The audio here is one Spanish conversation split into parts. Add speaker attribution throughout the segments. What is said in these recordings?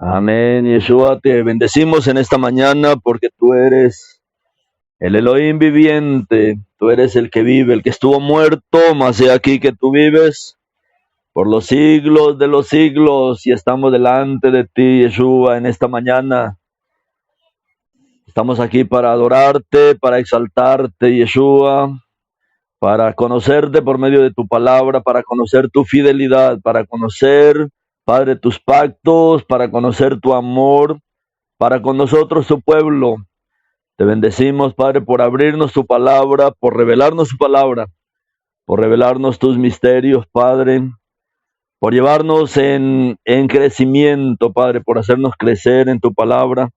Speaker 1: Amén, Yeshua, te bendecimos en esta mañana porque tú eres el Elohim viviente, tú eres el que vive, el que estuvo muerto, mas he aquí que tú vives por los siglos de los siglos y estamos delante de ti, Yeshua, en esta mañana. Estamos aquí para adorarte, para exaltarte, Yeshua, para conocerte por medio de tu palabra, para conocer tu fidelidad, para conocer, Padre, tus pactos, para conocer tu amor, para con nosotros, tu pueblo. Te bendecimos, Padre, por abrirnos tu palabra, por revelarnos tu palabra, por revelarnos tus misterios, Padre, por llevarnos en crecimiento, Padre, por hacernos crecer en tu palabra,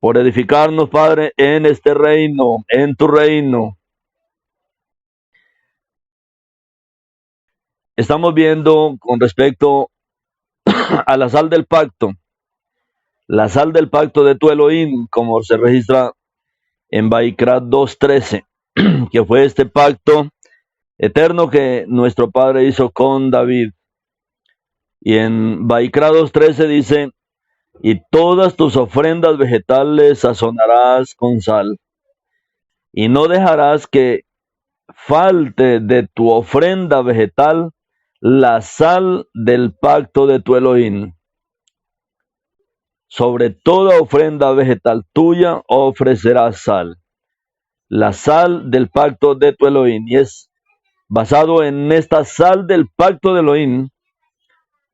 Speaker 1: por edificarnos, Padre, en este reino, en tu reino. Estamos viendo con respecto a la sal del pacto de tu Elohim, como se registra en Vaikra 2:13, que fue este pacto eterno que nuestro Padre hizo con David. Y en Vaikra 2:13 dice, y todas tus ofrendas vegetales sazonarás con sal, y no dejarás que falte de tu ofrenda vegetal la sal del pacto de tu Elohim. Sobre toda ofrenda vegetal tuya ofrecerás sal, la sal del pacto de tu Elohim. Y es basado en esta sal del pacto de Elohim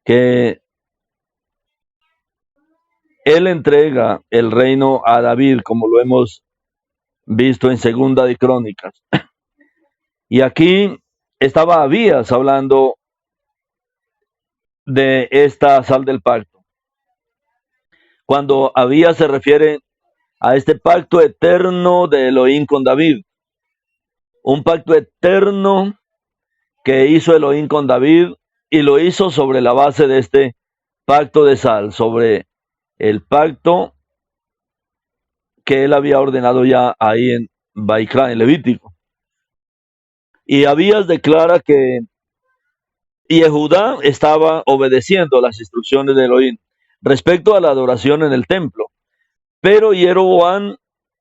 Speaker 1: que él entrega el reino a David, como lo hemos visto en Segunda de Crónicas. Y aquí estaba Abías hablando de esta sal del pacto. Cuando Abías se refiere a este pacto eterno de Elohim con David, un pacto eterno que hizo Elohim con David, y lo hizo sobre la base de este pacto de sal, sobre el pacto que él había ordenado ya ahí en Vaikra, en Levítico. Y Abías declara que Yehudá estaba obedeciendo las instrucciones de Elohim respecto a la adoración en el templo, pero Jeroboam,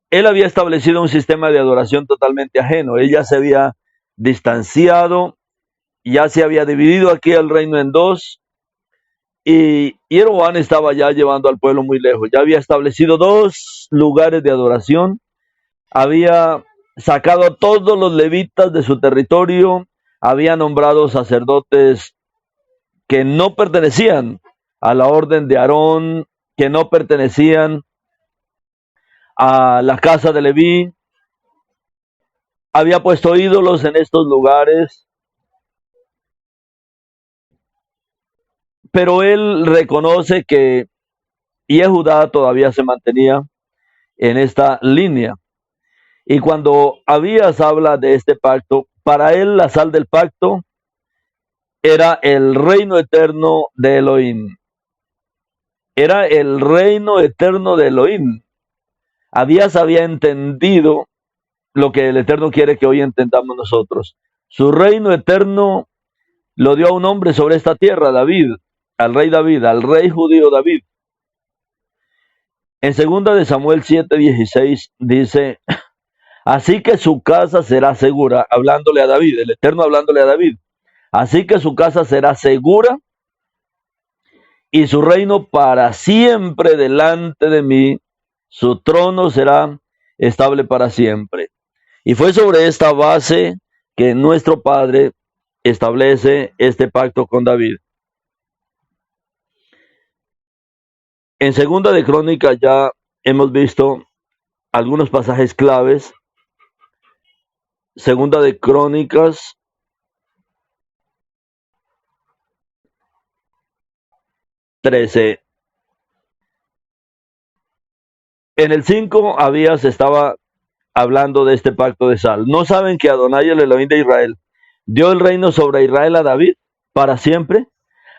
Speaker 1: él había establecido un sistema de adoración totalmente ajeno. Él ya se había distanciado, ya se había dividido aquí el reino en dos, y Jeroboam estaba ya llevando al pueblo muy lejos. Ya había establecido dos lugares de adoración, había sacado a todos los levitas de su territorio, había nombrado sacerdotes que no pertenecían a la orden de Aarón, que no pertenecían a la casa de Leví, había puesto ídolos en estos lugares, pero él reconoce que Yehudá todavía se mantenía en esta línea. Y cuando Abías habla de este pacto, para él la sal del pacto era el reino eterno de Elohim. Era el reino eterno de Elohim. Abías había entendido lo que el Eterno quiere que hoy entendamos nosotros. Su reino eterno lo dio a un hombre sobre esta tierra, David, al rey judío David. En 2 de Samuel 7:16 dice, así que su casa será segura, hablándole a David, el Eterno hablándole a David, así que su casa será segura y su reino para siempre delante de mí, su trono será estable para siempre. Y fue sobre esta base que nuestro Padre establece este pacto con David. En Segunda de Crónicas ya hemos visto algunos pasajes claves. Segunda de Crónicas 13. En el 5 Abías estaba hablando de este pacto de sal. ¿No saben que Adonai, el Elohim de Israel, dio el reino sobre Israel a David para siempre?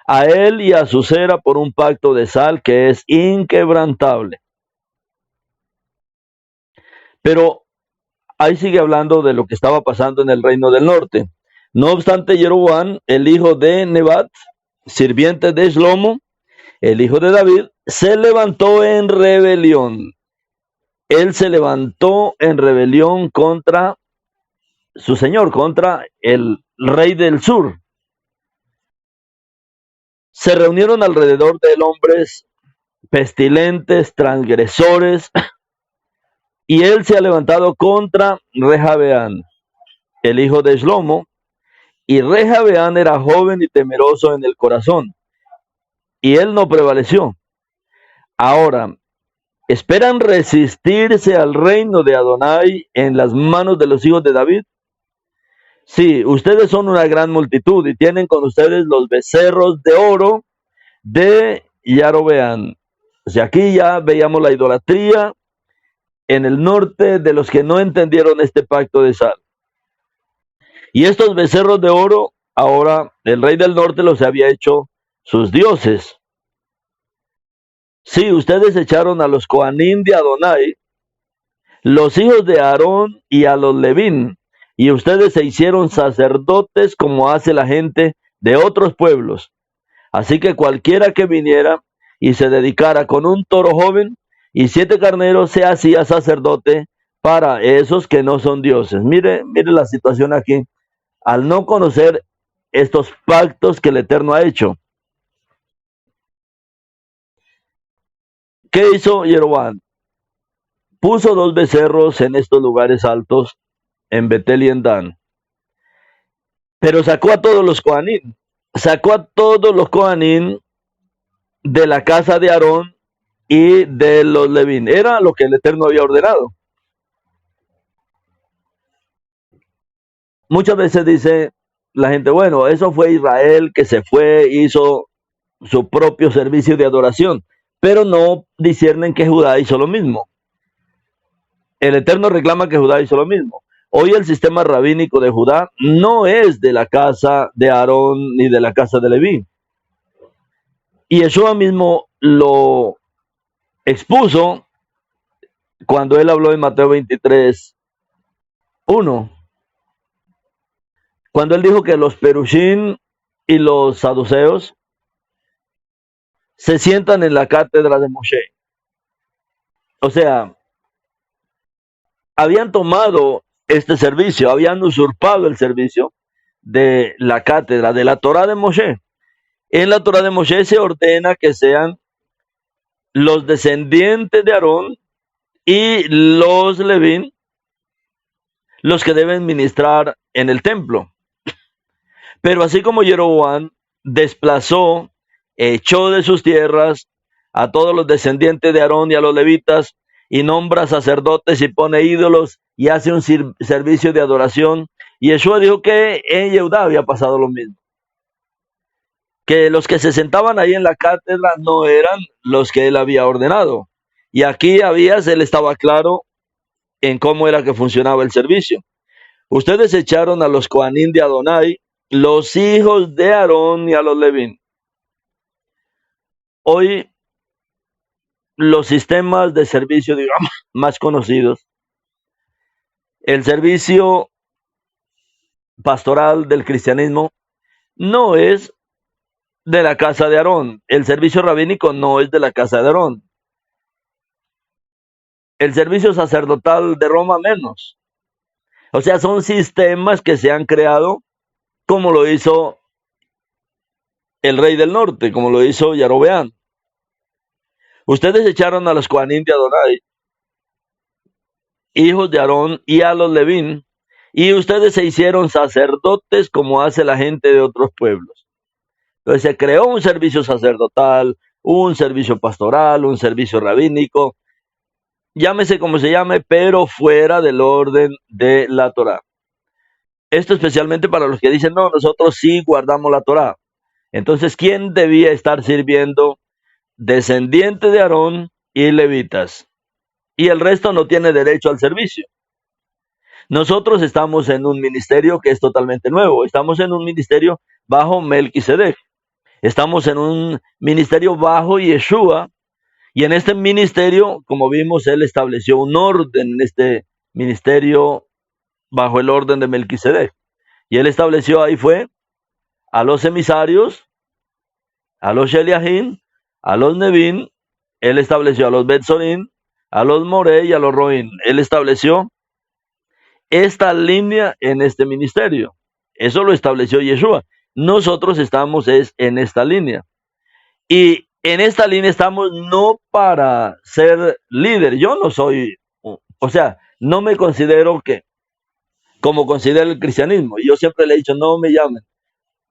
Speaker 1: A él y a su cera por un pacto de sal que es inquebrantable. Pero ahí sigue hablando de lo que estaba pasando en el reino del norte. No obstante, Jeroboam, el hijo de Nebat, sirviente de Shlomo, el hijo de David, se levantó en rebelión. Él se levantó en rebelión contra su señor, contra el rey del sur. Se reunieron alrededor de él hombres pestilentes, transgresores, y él se ha levantado contra Rehabeán, el hijo de Shlomo, y Rehabeán era joven y temeroso en el corazón, y él no prevaleció. Ahora, ¿esperan resistirse al reino de Adonai en las manos de los hijos de David? Sí, ustedes son una gran multitud y tienen con ustedes los becerros de oro de Yarobeán. O sea, aquí ya veíamos la idolatría en el norte de los que no entendieron este pacto de sal. Y estos becerros de oro, ahora el rey del norte los había hecho sus dioses. Sí, ustedes echaron a los Coanín de Adonai, los hijos de Aarón y a los Levín, y ustedes se hicieron sacerdotes como hace la gente de otros pueblos. Así que cualquiera que viniera y se dedicara con un toro joven y 7 carneros se hacía sacerdote para esos que no son dioses. Mire la situación aquí. Al no conocer estos pactos que el Eterno ha hecho, ¿qué hizo Jeroboam? Puso 2 becerros en estos lugares altos, en Betel y en Dan. Pero sacó a todos los Coanín. Sacó a todos los Coanín de la casa de Aarón y de los Levín. Era lo que el Eterno había ordenado. Muchas veces dice la gente, bueno, eso fue Israel que se fue, hizo su propio servicio de adoración, pero no disciernen que Judá hizo lo mismo. El Eterno reclama que Judá hizo lo mismo. Hoy el sistema rabínico de Judá no es de la casa de Aarón ni de la casa de Leví. Y Yeshua mismo lo expuso cuando él habló en Mateo 23:1, cuando él dijo que los perushim y los saduceos se sientan en la cátedra de Moshe. O sea, habían tomado este servicio, habían usurpado el servicio de la cátedra, de la Torá de Moshe. En la Torá de Moshe se ordena que sean los descendientes de Aarón y los Levín los que deben ministrar en el templo. Pero así como Jeroboam desplazó, echó de sus tierras a todos los descendientes de Aarón y a los levitas, y nombra sacerdotes y pone ídolos y hace un servicio de adoración, y Yeshua dijo que en Yehudá había pasado lo mismo, que los que se sentaban ahí en la cátedra no eran los que él había ordenado, y aquí él estaba claro en cómo era que funcionaba el servicio. Ustedes echaron a los Coanín de Adonai, los hijos de Aarón y a los Levín. Hoy los sistemas de servicio, digamos, más conocidos, el servicio pastoral del cristianismo no es de la casa de Aarón, el servicio rabínico no es de la casa de Aarón, el servicio sacerdotal de Roma menos. O sea, son sistemas que se han creado como lo hizo el rey del norte, como lo hizo Yarobeán. Ustedes echaron a los Coanín de Adonai, hijos de Aarón, y a los Levín, y ustedes se hicieron sacerdotes como hace la gente de otros pueblos. Entonces se creó un servicio sacerdotal, un servicio pastoral, un servicio rabínico, llámese como se llame, pero fuera del orden de la Torá. Esto especialmente para los que dicen, no, nosotros sí guardamos la Torá. Entonces, ¿quién debía estar sirviendo? Descendiente de Aarón y levitas. Y el resto no tiene derecho al servicio. Nosotros estamos en un ministerio que es totalmente nuevo. Estamos en un ministerio bajo Melquisedec. Estamos en un ministerio bajo Yeshua. Y en este ministerio, como vimos, él estableció un orden en este ministerio bajo el orden de Melquisedec. Y él estableció ahí fue a los emisarios, a los sheliahim, a los Nevin, él estableció a los Betzorín, a los Moré y a los Roín. Él estableció esta línea en este ministerio. Eso lo estableció Yeshua. Nosotros estamos en esta línea. Y en esta línea estamos no para ser líder. Yo no soy, o sea, no me considero como considero el cristianismo. Yo siempre le he dicho, no me llamen.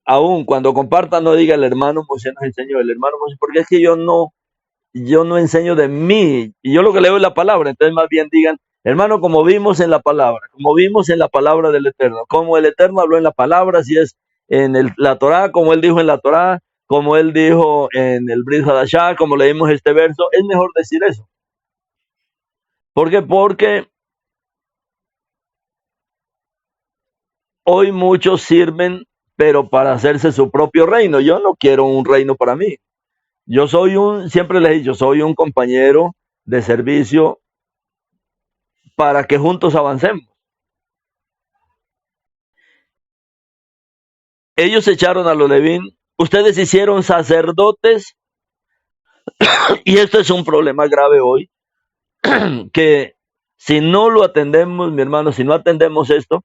Speaker 1: Aún cuando compartan, no diga el hermano Moshe nos enseñó, el hermano Moshe, porque es que yo no enseño de mí. Y yo lo que leo es la palabra. Entonces más bien digan, hermano, como vimos en la palabra del Eterno, como el Eterno habló en la palabra, si es en la Torá, como él dijo en la Torá, como él dijo en el Brit Hadashah, como leímos este verso, es mejor decir eso. ¿Por qué? Porque hoy muchos sirven, pero para hacerse su propio reino. Yo no quiero un reino para mí. Yo siempre les he dicho, soy un compañero de servicio para que juntos avancemos. Ellos echaron a los Levín, ustedes hicieron sacerdotes, y esto es un problema grave hoy, que si no lo atendemos, mi hermano, si no atendemos esto,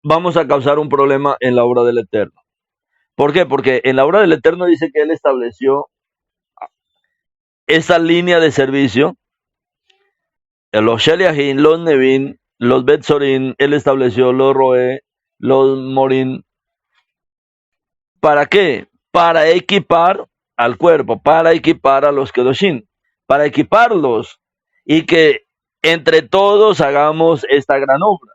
Speaker 1: vamos a causar un problema en la obra del Eterno. ¿Por qué? Porque en la obra del Eterno dice que Él estableció esa línea de servicio, los Sheliahim, los Nevin, los Betzorín, Él estableció los Roé, los Morín. ¿Para qué? Para equipar al cuerpo, para equipar a los Kedoshim, para equiparlos y que entre todos hagamos esta gran obra.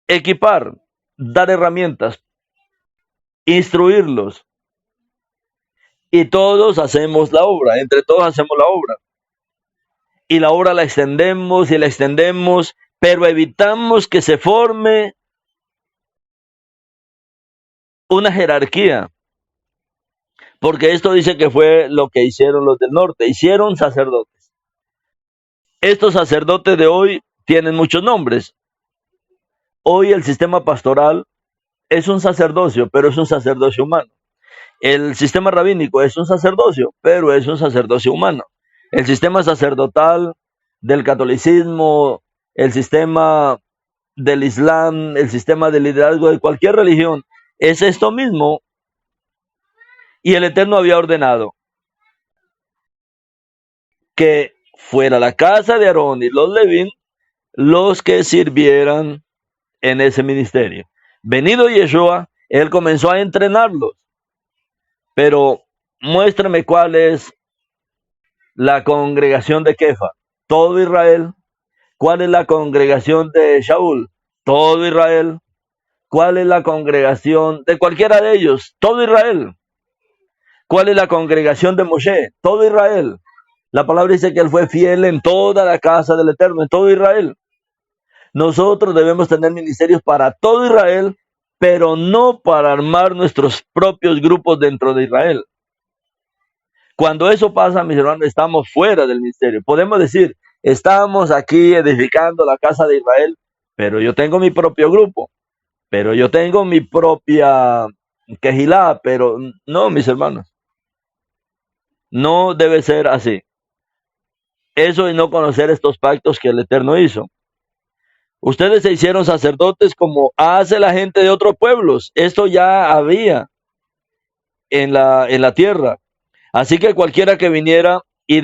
Speaker 1: Equipar, dar herramientas, instruirlos, y todos hacemos la obra, entre todos hacemos la obra. Y la obra la extendemos y la extendemos, pero evitamos que se forme una jerarquía. Porque esto dice que fue lo que hicieron los del norte, hicieron sacerdotes. Estos sacerdotes de hoy tienen muchos nombres. Hoy el sistema pastoral es un sacerdocio, pero es un sacerdocio humano. El sistema rabínico es un sacerdocio, pero es un sacerdocio humano. El sistema sacerdotal del catolicismo, el sistema del islam, el sistema de liderazgo de cualquier religión, es esto mismo. Y el Eterno había ordenado que fuera la casa de Aarón y los Levín los que sirvieran en ese ministerio. Venido Yeshua, él comenzó a entrenarlos. Pero muéstrame cuál es la congregación de Kefa. Todo Israel. ¿Cuál es la congregación de Shaul? Todo Israel. ¿Cuál es la congregación de cualquiera de ellos? Todo Israel. ¿Cuál es la congregación de Moshe? Todo Israel. La palabra dice que él fue fiel en toda la casa del Eterno, en todo Israel. Nosotros debemos tener ministerios para todo Israel, pero no para armar nuestros propios grupos dentro de Israel. Cuando eso pasa, mis hermanos, estamos fuera del ministerio. Podemos decir, estamos aquí edificando la casa de Israel, pero yo tengo mi propio grupo, pero yo tengo mi propia quejilá, pero no, mis hermanos. No debe ser así. Eso es no conocer estos pactos que el Eterno hizo. Ustedes se hicieron sacerdotes como hace la gente de otros pueblos. Esto ya había en la tierra. Así que cualquiera que viniera y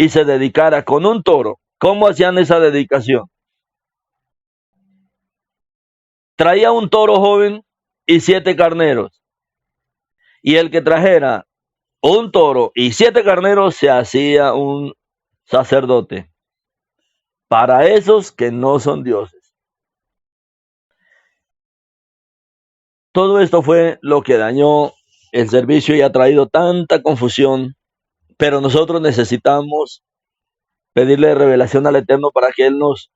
Speaker 1: se dedicara con un toro, ¿cómo hacían esa dedicación? Traía un toro joven y 7 carneros. Y el que trajera un toro y 7 carneros se hacía un sacerdote. Para esos que no son dioses. Todo esto fue lo que dañó el servicio y ha traído tanta confusión. Pero nosotros necesitamos pedirle revelación al Eterno para que Él nos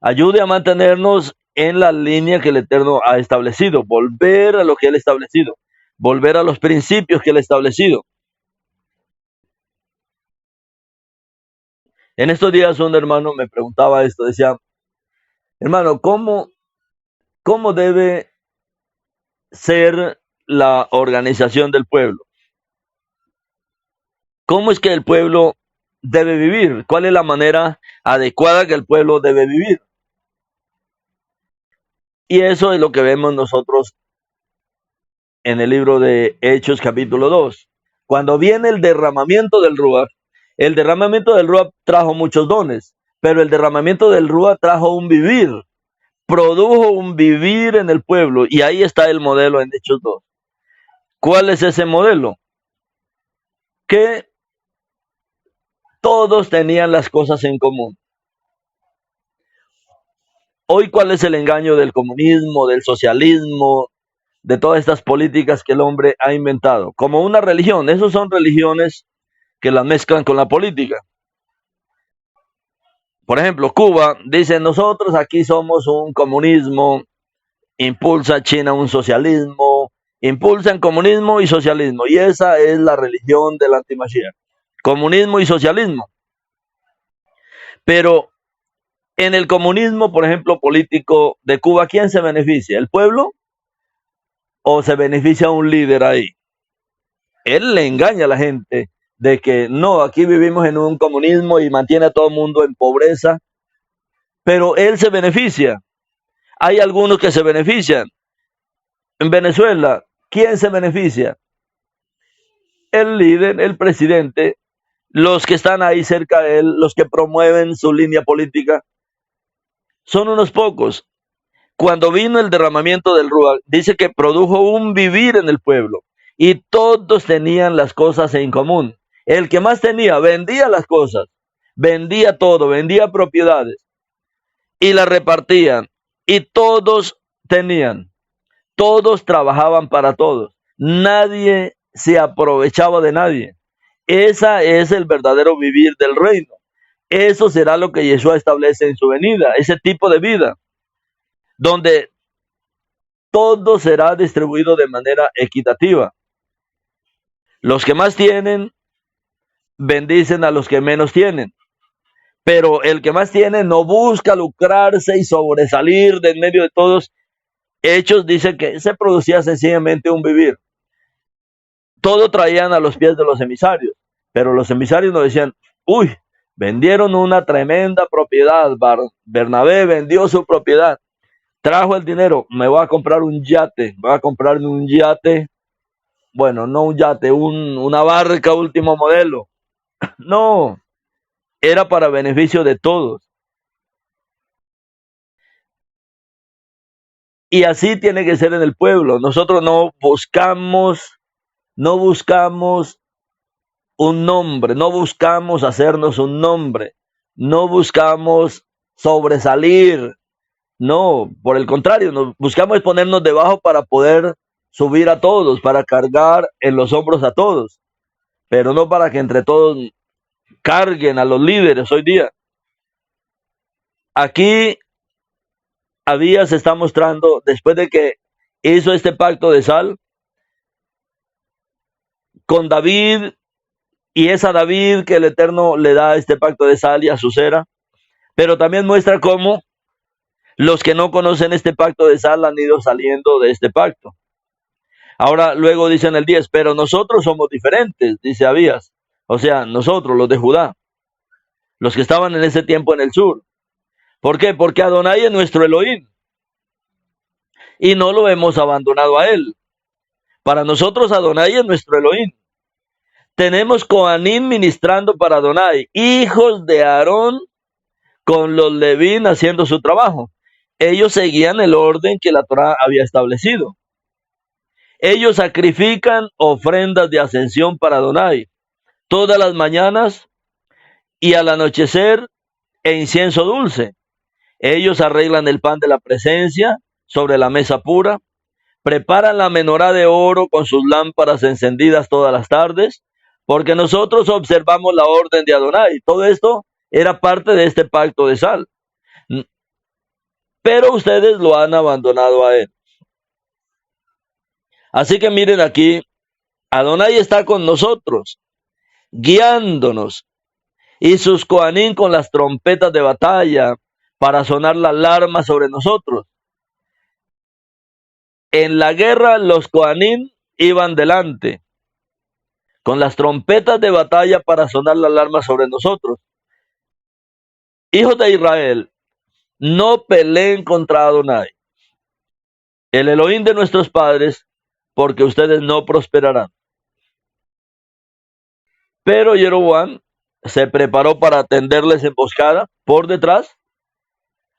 Speaker 1: ayude a mantenernos en la línea que el Eterno ha establecido, volver a lo que Él ha establecido, volver a los principios que Él ha establecido. En estos días un hermano me preguntaba esto, decía, hermano, ¿cómo debe ser la organización del pueblo. ¿Cómo es que el pueblo debe vivir? ¿Cuál es la manera adecuada que el pueblo debe vivir? Y eso es lo que vemos nosotros en el libro de Hechos capítulo 2. Cuando viene el derramamiento del Ruach trajo muchos dones, pero el derramamiento del Ruach trajo un vivir, produjo un vivir en el pueblo, y ahí está el modelo en Hechos 2. ¿Cuál es ese modelo? Que todos tenían las cosas en común. Hoy, ¿cuál es el engaño del comunismo, del socialismo, de todas estas políticas que el hombre ha inventado? Como una religión. Esas son religiones que las mezclan con la política. Por ejemplo, Cuba dice, nosotros aquí somos un comunismo, impulsa China un socialismo, impulsan comunismo y socialismo. Y esa es la religión del antimashiach. Comunismo y socialismo. Pero en el comunismo, por ejemplo, político de Cuba, ¿quién se beneficia? ¿El pueblo? ¿O se beneficia un líder ahí? Él le engaña a la gente de que no, aquí vivimos en un comunismo y mantiene a todo el mundo en pobreza, pero él se beneficia. Hay algunos que se benefician. En Venezuela, ¿quién se beneficia? El líder, el presidente, los que están ahí cerca de él, los que promueven su línea política, son unos pocos. Cuando vino el derramamiento del Ruach, dice que produjo un vivir en el pueblo y todos tenían las cosas en común. El que más tenía vendía las cosas, vendía todo, vendía propiedades y las repartían, y todos tenían, todos trabajaban para todos, nadie se aprovechaba de nadie. Ese es el verdadero vivir del reino. Eso será lo que Yeshua establece en su venida, ese tipo de vida, donde todo será distribuido de manera equitativa. Los que más tienen bendicen a los que menos tienen, pero el que más tiene no busca lucrarse y sobresalir de en medio de todos. Hechos dice que se producía sencillamente un vivir. Todo traían a los pies de los emisarios, pero los emisarios nos decían, uy, vendieron una tremenda propiedad, Bernabé vendió su propiedad, trajo el dinero, me voy a comprar un yate, voy a comprarme un yate, bueno, no un yate, una barca último modelo. No, era para beneficio de todos. Y así tiene que ser en el pueblo. Nosotros no buscamos un nombre, no buscamos hacernos un nombre, no buscamos sobresalir, no, por el contrario, buscamos ponernos debajo para poder subir a todos, para cargar en los hombros a todos, pero no para que entre todos carguen a los líderes hoy día. Aquí Abías se está mostrando, después de que hizo este pacto de sal con David, y es a David que el Eterno le da este pacto de sal y a su cera, pero también muestra cómo los que no conocen este pacto de sal han ido saliendo de este pacto. Ahora, luego dice en el 10, pero nosotros somos diferentes, dice Abías. O sea, nosotros, los de Judá, los que estaban en ese tiempo en el sur. ¿Por qué? Porque Adonai es nuestro Elohim y no lo hemos abandonado a él. Para nosotros Adonai es nuestro Elohim. Tenemos Coanim ministrando para Adonai, hijos de Aarón con los Levín haciendo su trabajo. Ellos seguían el orden que la Torá había establecido. Ellos sacrifican ofrendas de ascensión para Adonai todas las mañanas y al anochecer e incienso dulce. Ellos arreglan el pan de la presencia sobre la mesa pura, preparan la menorá de oro con sus lámparas encendidas todas las tardes, porque nosotros observamos la orden de Adonai. Todo esto era parte de este pacto de sal. Pero ustedes lo han abandonado a él. Así que miren aquí, Adonai está con nosotros, guiándonos, y sus coanín con las trompetas de batalla para sonar la alarma sobre nosotros. en la guerra los Coanín iban delante, con las trompetas de batalla para sonar la alarma sobre nosotros. Hijos de Israel, no peleen contra Adonai, el Elohim de nuestros padres, porque ustedes no prosperarán. Pero Jeroboam se preparó para tenderles emboscada por detrás,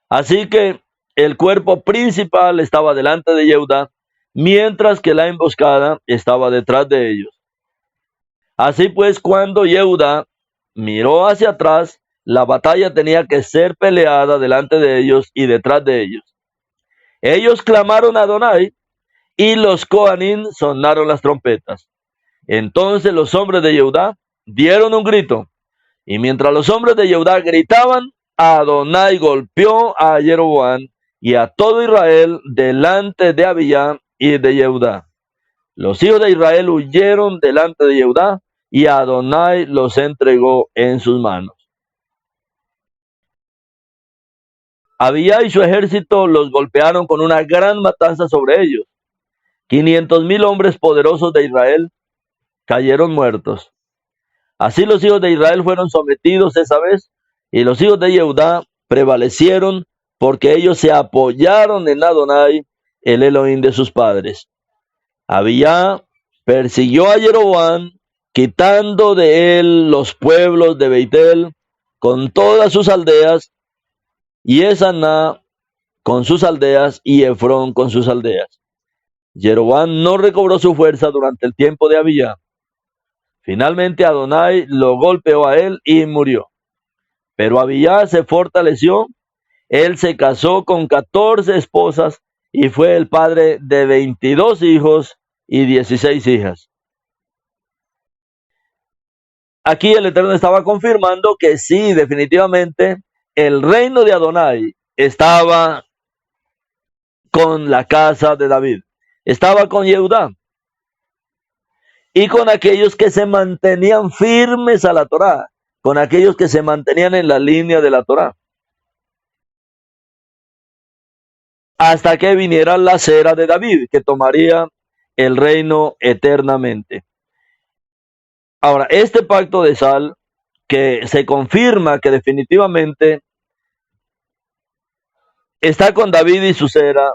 Speaker 1: así que el cuerpo principal estaba delante de Jehudá, mientras que la emboscada estaba detrás de ellos. Así pues, cuando Jehudá miró hacia atrás, la batalla tenía que ser peleada delante de ellos y detrás de ellos. Ellos clamaron a Adonai y los Coanín sonaron las trompetas. Entonces los hombres de Jehudá dieron un grito, y mientras los hombres de Jehudá gritaban, Adonai golpeó a Jeroboam y a todo Israel delante de Abiyá y de Jehudá. Los hijos de Israel huyeron delante de Jehudá y Adonai los entregó en sus manos. Abiyá y su ejército los golpearon con una gran matanza sobre ellos. 500,000 hombres poderosos de Israel cayeron muertos. Así los hijos de Israel fueron sometidos esa vez, y los hijos de Jehudá prevalecieron, porque ellos se apoyaron en Adonai, el Elohim de sus padres. Abiyá persiguió a Jeroboam, quitando de él los pueblos de Beitel con todas sus aldeas, y Esaná con sus aldeas, y Efrón con sus aldeas. Jeroboam no recobró su fuerza durante el tiempo de Abiyá. Finalmente Adonai lo golpeó a él y murió. Pero Abiyá se fortaleció, él se casó con 14 esposas y fue el padre de 22 hijos y 16 hijas. Aquí el Eterno estaba confirmando que sí, definitivamente, el reino de Adonai estaba con la casa de David, estaba con Jehudá y con aquellos que se mantenían firmes a la Torá, con aquellos que se mantenían en la línea de la Torá, hasta que viniera la cera de David, que tomaría el reino eternamente. Ahora, este pacto de sal, que se confirma que definitivamente está con David y su cera,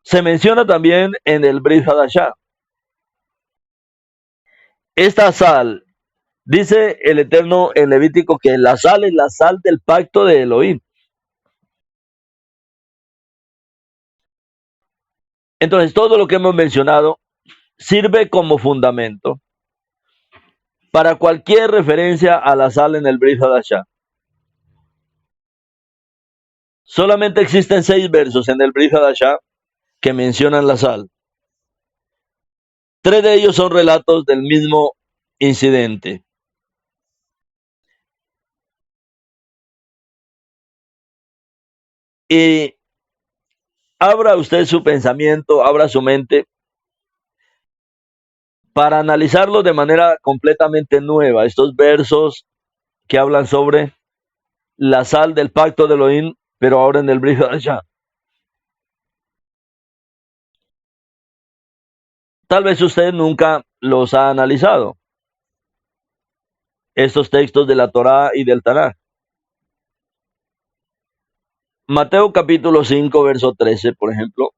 Speaker 1: se menciona también en el Brit Hadashah. Esta sal, dice el Eterno en Levítico, que la sal es la sal del pacto de Elohim. Entonces, todo lo que hemos mencionado sirve como fundamento para cualquier referencia a la sal en el Brit Hadashah. Solamente existen 6 versos en el Brit Hadashah que mencionan la sal. 3 de ellos son relatos del mismo incidente. Y abra usted su pensamiento, abra su mente para analizarlo de manera completamente nueva. Estos versos que hablan sobre la sal del pacto de Elohim, pero ahora en el Brit Hadashah. Tal vez usted nunca los ha analizado, estos textos de la Torá y del Tanaj. Mateo capítulo 5, verso 13, por ejemplo.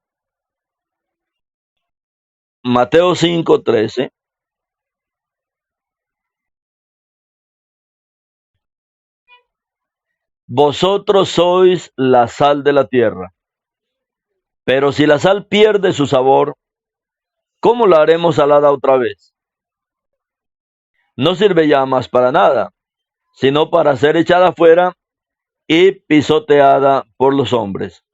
Speaker 1: Mateo 5, 13. Vosotros sois la sal de la tierra. Pero si la sal pierde su sabor, ¿cómo la haremos salada otra vez? No sirve ya más para nada, sino para ser echada fuera y pisoteada por los hombres.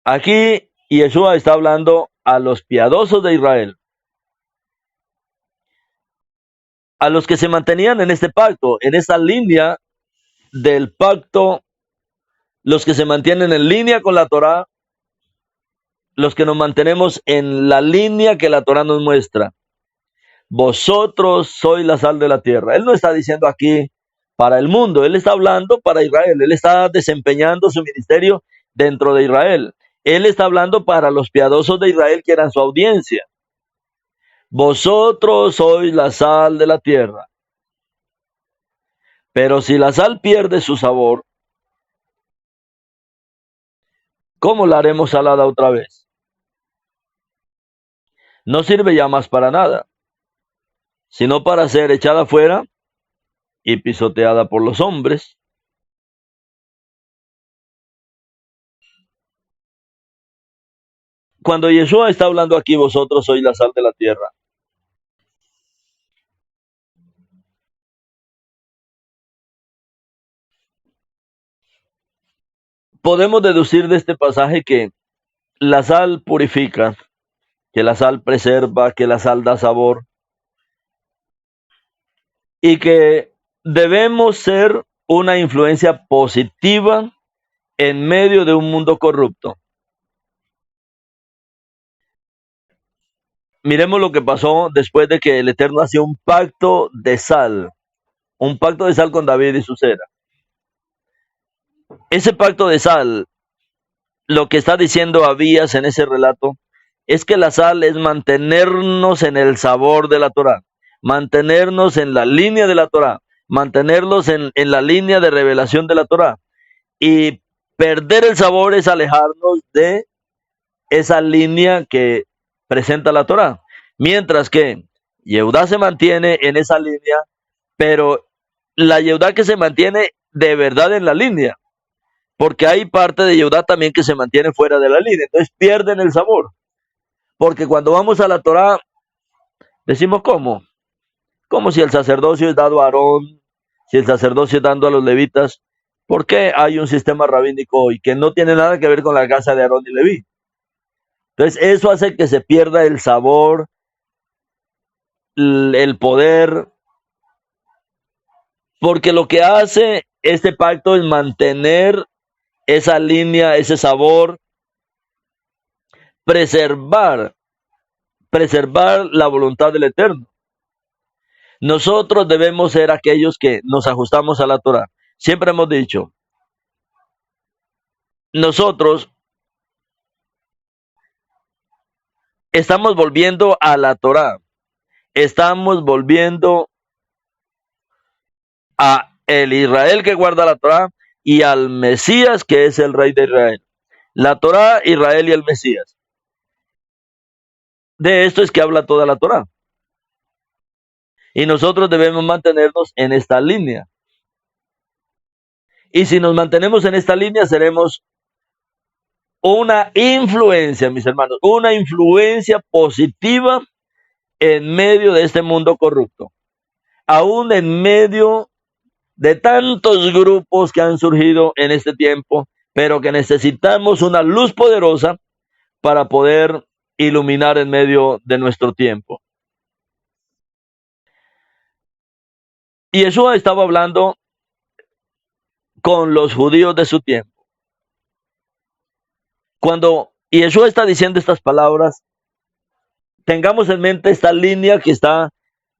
Speaker 1: Aquí Yeshua está hablando a los piadosos de Israel, a los que se mantenían en este pacto, en esa línea del pacto, los que se mantienen en línea con la Torá, los que nos mantenemos en la línea que la Torá nos muestra. Vosotros sois la sal de la tierra. Él no está diciendo aquí para el mundo, él está hablando para Israel, él está desempeñando su ministerio dentro de Israel. Él está hablando para los piadosos de Israel que eran su audiencia. Vosotros sois la sal de la tierra. Pero si la sal pierde su sabor, ¿cómo la haremos salada otra vez? No sirve ya más para nada, sino para ser echada fuera y pisoteada por los hombres. Cuando Yeshua está hablando aquí, vosotros sois la sal de la tierra, podemos deducir de este pasaje que la sal purifica, que la sal preserva, que la sal da sabor y que debemos ser una influencia positiva en medio de un mundo corrupto. Miremos lo que pasó después de que el Eterno hacía un pacto de sal con David y su cera. Ese pacto de sal, lo que está diciendo Abías en ese relato, es que la sal es mantenernos en el sabor de la Torah, mantenernos en la línea de la Torah, mantenernos en la línea de revelación de la Torah. Y perder el sabor es alejarnos de esa línea que presenta la Torah. Mientras que Yehudá se mantiene en esa línea, pero la Yehudá que se mantiene de verdad en la línea, porque hay parte de Yehudá también que se mantiene fuera de la línea, entonces pierden el sabor. Porque cuando vamos a la Torah, decimos ¿cómo? Como si el sacerdocio es dado a Aarón, si el sacerdocio es dado a los levitas. ¿Por qué hay un sistema rabínico hoy que no tiene nada que ver con la casa de Aarón y Leví? Entonces eso hace que se pierda el sabor, el poder, porque lo que hace este pacto es mantener esa línea, ese sabor, preservar la voluntad del Eterno. Nosotros debemos ser aquellos que nos ajustamos a la Torah. Siempre hemos dicho, nosotros estamos volviendo a la Torah, estamos volviendo a el Israel que guarda la Torah y al Mesías que es el Rey de Israel. La Torah, Israel y el Mesías. De esto es que habla toda la Torah. Y nosotros debemos mantenernos en esta línea. Y si nos mantenemos en esta línea, seremos una influencia, mis hermanos, una influencia positiva en medio de este mundo corrupto. Aún en medio de tantos grupos que han surgido en este tiempo, pero que necesitamos una luz poderosa para poder iluminar en medio de nuestro tiempo. Y Yeshua estaba hablando con los judíos de su tiempo. Cuando Yeshua está diciendo estas palabras, tengamos en mente esta línea que está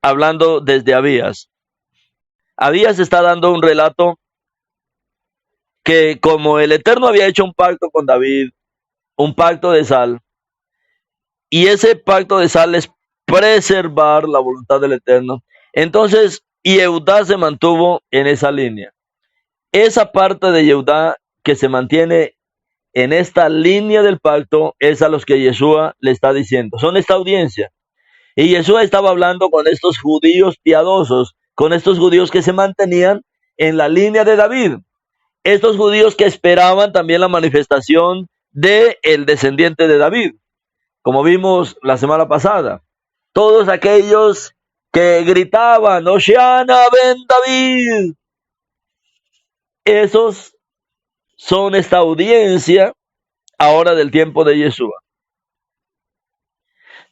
Speaker 1: hablando desde Abías. Abías está dando un relato que como el Eterno había hecho un pacto con David, un pacto de sal, y ese pacto de sal es preservar la voluntad del Eterno, entonces Yehudá se mantuvo en esa línea. Esa parte de Yehudá que se mantiene en esta línea del pacto es a los que Yeshua le está diciendo. Son esta audiencia. Y Yeshua estaba hablando con estos judíos piadosos, con estos judíos que se mantenían en la línea de David. Estos judíos que esperaban también la manifestación del descendiente de David, como vimos la semana pasada. Todos aquellos que gritaban, Hoshiana ben David, esos son esta audiencia ahora del tiempo de Yeshua.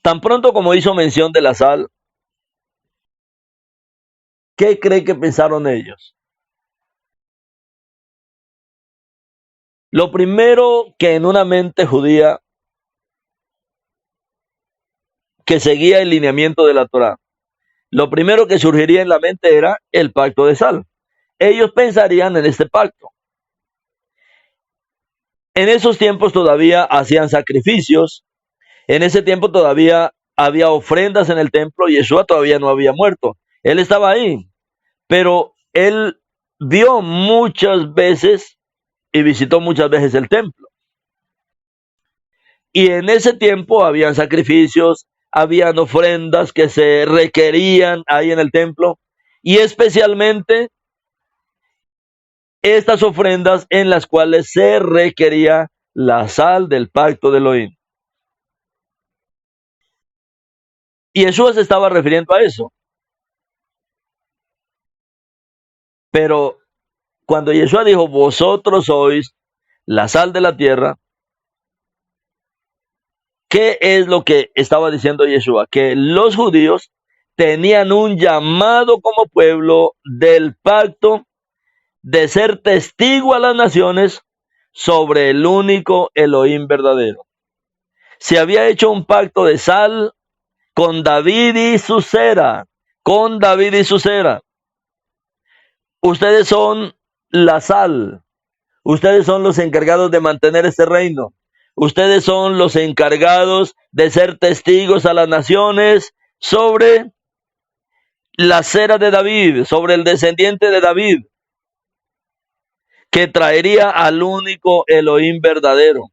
Speaker 1: Tan pronto como hizo mención de la sal, ¿qué cree que pensaron ellos? Lo primero que en una mente judía que seguía el lineamiento de la Torá, lo primero que surgiría en la mente era el pacto de sal. Ellos pensarían en este pacto. En esos tiempos todavía hacían sacrificios, en ese tiempo todavía había ofrendas en el templo, y Yeshua todavía no había muerto. Él estaba ahí, pero él vio muchas veces y visitó muchas veces el templo. Y en ese tiempo habían sacrificios, habían ofrendas que se requerían ahí en el templo, y especialmente estas ofrendas en las cuales se requería la sal del pacto de Elohim. Y Jesús se estaba refiriendo a eso. Pero cuando Yeshua dijo, vosotros sois la sal de la tierra, ¿qué es lo que estaba diciendo Yeshua? Que los judíos tenían un llamado como pueblo del pacto de ser testigo a las naciones sobre el único Elohim verdadero. Se había hecho un pacto de sal con David y su cera, con David y su cera. Ustedes son la sal, ustedes son los encargados de mantener este reino, ustedes son los encargados de ser testigos a las naciones sobre la cera de David, sobre el descendiente de David, que traería al único Elohim verdadero.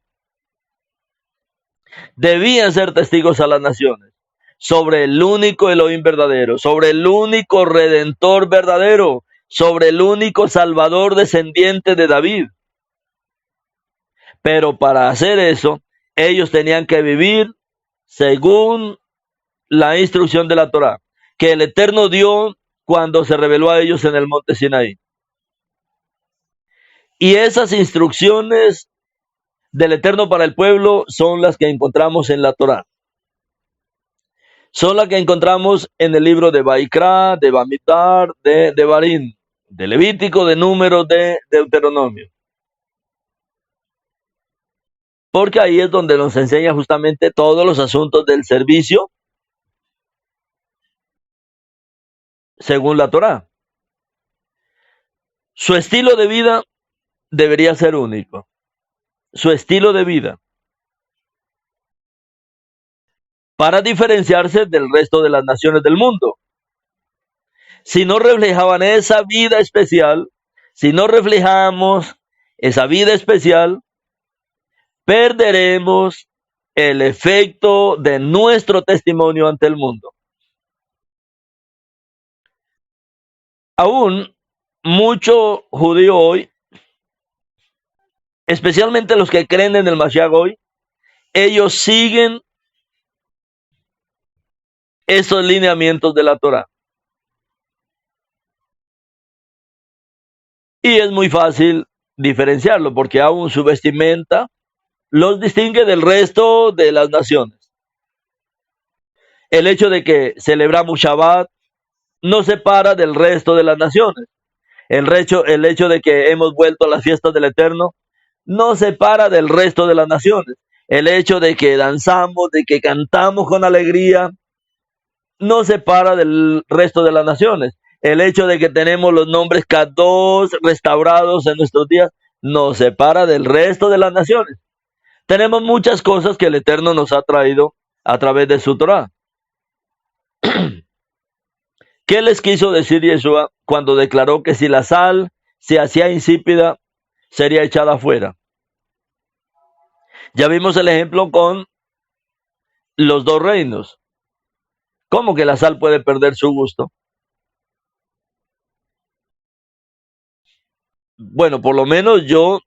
Speaker 1: Debían ser testigos a las naciones sobre el único Elohim verdadero, sobre el único Redentor verdadero, sobre el único Salvador descendiente de David. Pero para hacer eso, ellos tenían que vivir según la instrucción de la Torá, que el Eterno dio cuando se reveló a ellos en el monte Sinaí. Y esas instrucciones del Eterno para el pueblo son las que encontramos en la Torá. Son las que encontramos en el libro de Baikra, de Bamitar, de Devarim, de Levítico, de Números, de Deuteronomio. Porque ahí es donde nos enseña justamente todos los asuntos del servicio según la Torá. Su estilo de vida debería ser único. Su estilo de vida. Para diferenciarse del resto de las naciones del mundo. Si no reflejaban esa vida especial, si no reflejamos esa vida especial, perderemos el efecto de nuestro testimonio ante el mundo. Aún mucho judío hoy, especialmente los que creen en el Mashiach hoy, ellos siguen esos lineamientos de la Torá. Y es muy fácil diferenciarlo, porque aún su vestimenta los distingue del resto de las naciones. El hecho de que celebramos Shabbat nos separa del resto de las naciones. El hecho de que hemos vuelto a las fiestas del Eterno nos separa del resto de las naciones. El hecho de que danzamos, de que cantamos con alegría, nos separa del resto de las naciones. El hecho de que tenemos los nombres Kadosh restaurados en nuestros días nos separa del resto de las naciones. Tenemos muchas cosas que el Eterno nos ha traído a través de su Torah. ¿Qué les quiso decir Yeshua cuando declaró que si la sal se hacía insípida, sería echada afuera? Ya vimos el ejemplo con los dos reinos. ¿Cómo que la sal puede perder su gusto? Bueno, por lo menos yo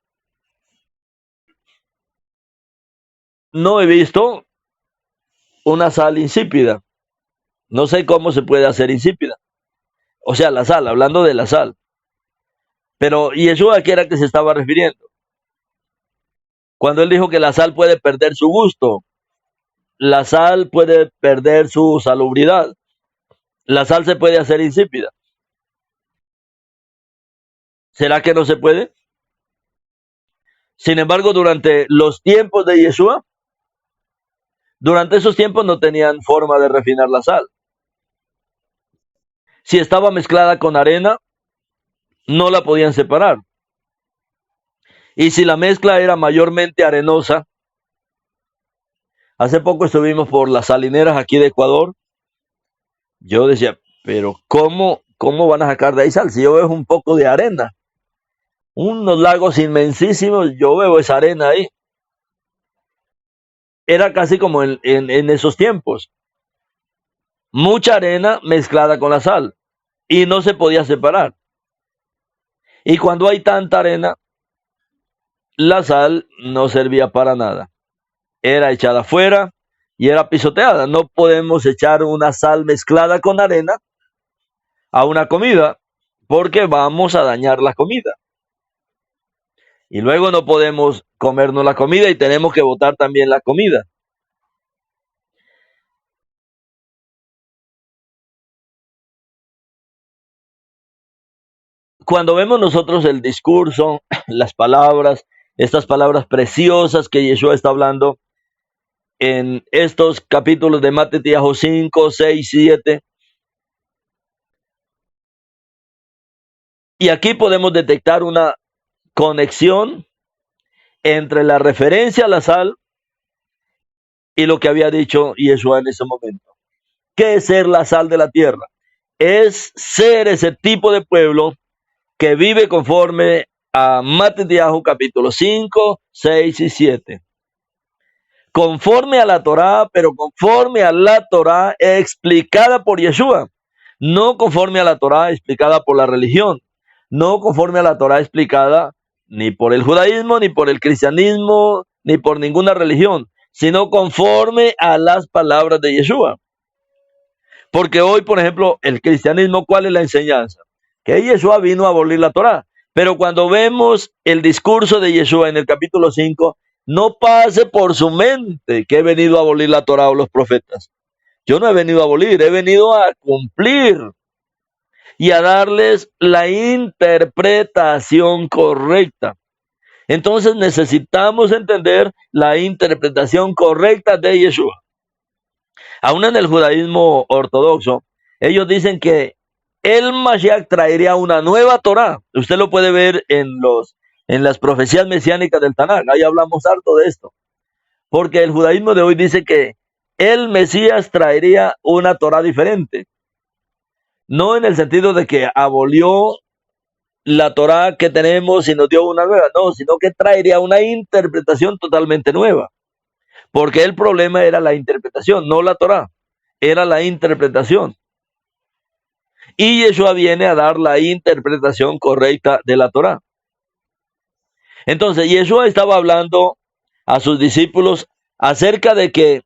Speaker 1: no he visto una sal insípida. No sé cómo se puede hacer insípida. O sea, la sal, hablando de la sal. Pero Yeshua, ¿a qué era que se estaba refiriendo? Cuando él dijo que la sal puede perder su gusto, la sal puede perder su salubridad, la sal se puede hacer insípida. ¿Será que no se puede? Sin embargo, durante los tiempos de Yeshua, durante esos tiempos no tenían forma de refinar la sal. Si estaba mezclada con arena, no la podían separar. Y si la mezcla era mayormente arenosa, hace poco estuvimos por las salineras aquí de Ecuador, yo decía, pero ¿cómo van a sacar de ahí sal? Si yo veo un poco de arena, unos lagos inmensísimos, yo veo esa arena ahí. Era casi como en esos tiempos, mucha arena mezclada con la sal y no se podía separar. Y cuando hay tanta arena, la sal no servía para nada. Era echada afuera y era pisoteada. No podemos echar una sal mezclada con arena a una comida porque vamos a dañar la comida. Y luego no podemos comernos la comida y tenemos que botar también la comida. Cuando vemos nosotros el discurso, las palabras, estas palabras preciosas que Yeshua está hablando en estos capítulos de Mateo 5, 6, 7, y aquí podemos detectar una conexión entre la referencia a la sal y lo que había dicho Yeshua en ese momento. ¿Qué es ser la sal de la tierra? Es ser ese tipo de pueblo que vive conforme a Mateo capítulo 5, 6 y 7. Conforme a la Torá, pero conforme a la Torá explicada por Yeshua. No conforme a la Torá explicada por la religión. No conforme a la Torá explicada ni por el judaísmo, ni por el cristianismo, ni por ninguna religión, sino conforme a las palabras de Yeshua. Porque hoy, por ejemplo, el cristianismo, ¿cuál es la enseñanza? Que Yeshua vino a abolir la Torá. Pero cuando vemos el discurso de Yeshua en el capítulo 5, no pase por su mente que he venido a abolir la Torá o los profetas. Yo no he venido a abolir, he venido a cumplir y a darles la interpretación correcta. Entonces necesitamos entender la interpretación correcta de Yeshua. Aún en el judaísmo ortodoxo, ellos dicen que el Mashiach traería una nueva Torá. Usted lo puede ver en las profecías mesiánicas del Tanaj. Ahí hablamos harto de esto. Porque el judaísmo de hoy dice que el Mesías traería una Torá diferente. No en el sentido de que abolió la Torá que tenemos y nos dio una nueva. No, sino que traería una interpretación totalmente nueva. Porque el problema era la interpretación, no la Torá. Era la interpretación. Y Yeshua viene a dar la interpretación correcta de la Torá. Entonces, Yeshua estaba hablando a sus discípulos acerca de que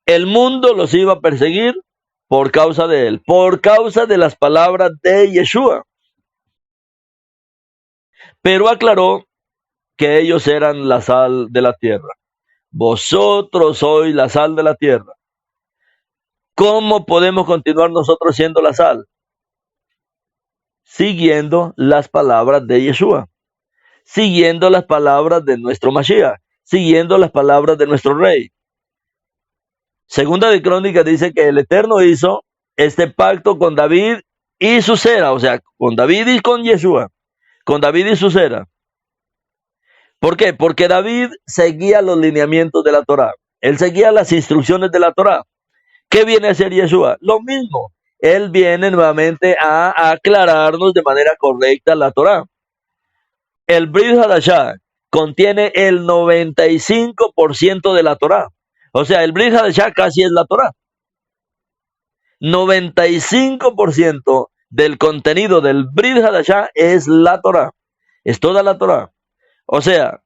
Speaker 1: el mundo los iba a perseguir por causa de él, por causa de las palabras de Yeshua. Pero aclaró que ellos eran la sal de la tierra. Vosotros sois la sal de la tierra. ¿Cómo podemos continuar nosotros siendo la sal? Siguiendo las palabras de Yeshua, siguiendo las palabras de nuestro Mashiach, siguiendo las palabras de nuestro Rey. Segunda de Crónicas dice que el Eterno hizo este pacto con David y su cera, o sea, con David y con Yeshua, con David y su cera. ¿Por qué? Porque David seguía los lineamientos de la Torá, él seguía las instrucciones de la Torá. ¿Qué viene a hacer Yeshua? Lo mismo. Él viene nuevamente a aclararnos de manera correcta la Torá. El Brit Hadashah contiene el 95% de la Torá. O sea, el Brit Hadashah casi es la Torá. 95% del contenido del Brit Hadashah es la Torá. Es toda la Torá. O sea,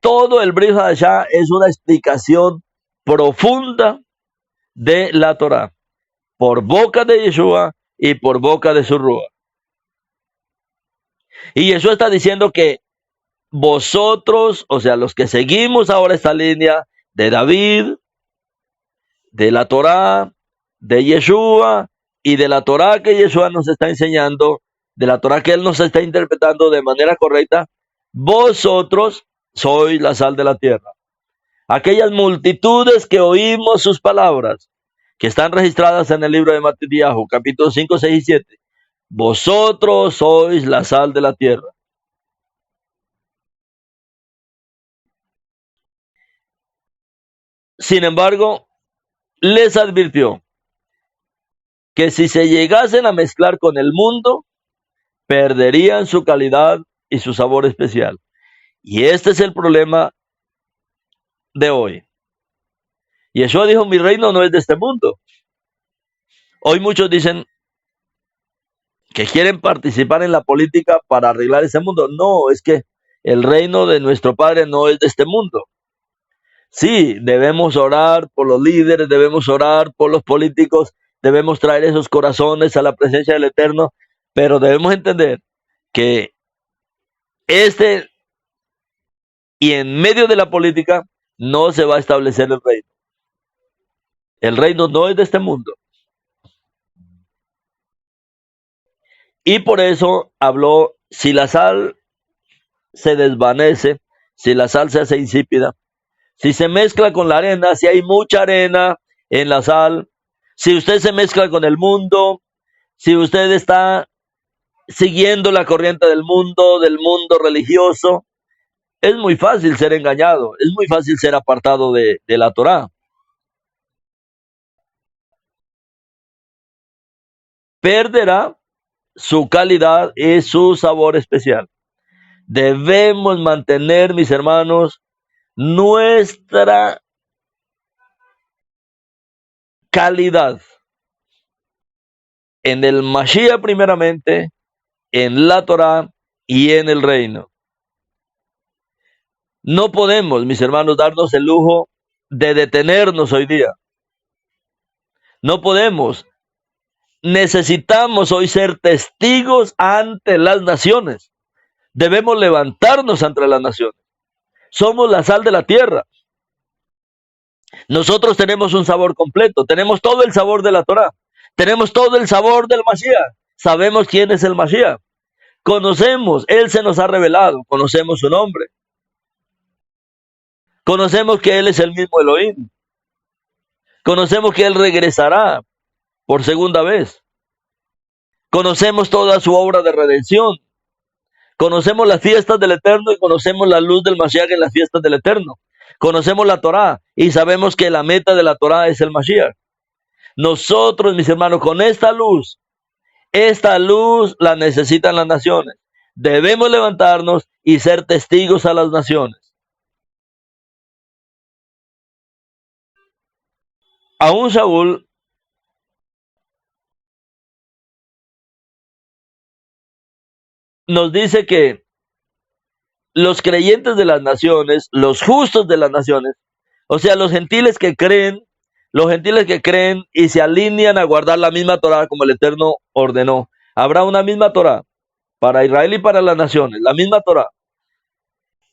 Speaker 1: todo el Brit Hadashah es una explicación profunda de la Torá, por boca de Yeshua y por boca de su Ruach. Y Yeshua está diciendo que vosotros, o sea, los que seguimos ahora esta línea de David, de la Torá, de Yeshua y de la Torá que Yeshua nos está enseñando, de la Torá que él nos está interpretando de manera correcta, vosotros sois la sal de la tierra. Aquellas multitudes que oímos sus palabras, que están registradas en el libro de Mateo, capítulo 5, 6 y 7. Vosotros sois la sal de la tierra. Sin embargo, les advirtió que si se llegasen a mezclar con el mundo, perderían su calidad y su sabor especial. Y este es el problema de hoy. Yeshua dijo, mi reino no es de este mundo. Hoy muchos dicen que quieren participar en la política para arreglar ese mundo. No, es que el reino de nuestro Padre no es de este mundo. Sí, debemos orar por los líderes, debemos orar por los políticos, debemos traer esos corazones a la presencia del Eterno, pero debemos entender que y en medio de la política no se va a establecer el reino. El reino no es de este mundo. Y por eso habló, si la sal se desvanece, si la sal se hace insípida, si se mezcla con la arena, si hay mucha arena en la sal, si usted se mezcla con el mundo, si usted está siguiendo la corriente del mundo religioso, es muy fácil ser engañado, es muy fácil ser apartado de la Torá. Perderá su calidad y su sabor especial. Debemos mantener, mis hermanos, nuestra calidad en el Mashiach primeramente, en la Torá y en el reino. No podemos, mis hermanos, darnos el lujo de detenernos hoy día. No podemos. Necesitamos hoy ser testigos ante las naciones. Debemos levantarnos ante las naciones. Somos la sal de la tierra. Nosotros tenemos un sabor completo. Tenemos todo el sabor de la Torá. Tenemos todo el sabor del Mashiach. Sabemos quién es el Mashiach. Conocemos, Él se nos ha revelado. Conocemos su nombre. Conocemos que Él es el mismo Elohim. Conocemos que Él regresará por segunda vez. Conocemos toda su obra de redención. Conocemos las fiestas del Eterno y conocemos la luz del Mashiach en las fiestas del Eterno. Conocemos la Torá y sabemos que la meta de la Torá es el Mashiach. Nosotros, mis hermanos, con esta luz la necesitan las naciones. Debemos levantarnos y ser testigos a las naciones. Aún Saúl nos dice que los creyentes de las naciones, los justos de las naciones, o sea, los gentiles que creen y se alinean a guardar la misma Torá como el Eterno ordenó. Habrá una misma Torá para Israel y para las naciones, la misma Torá.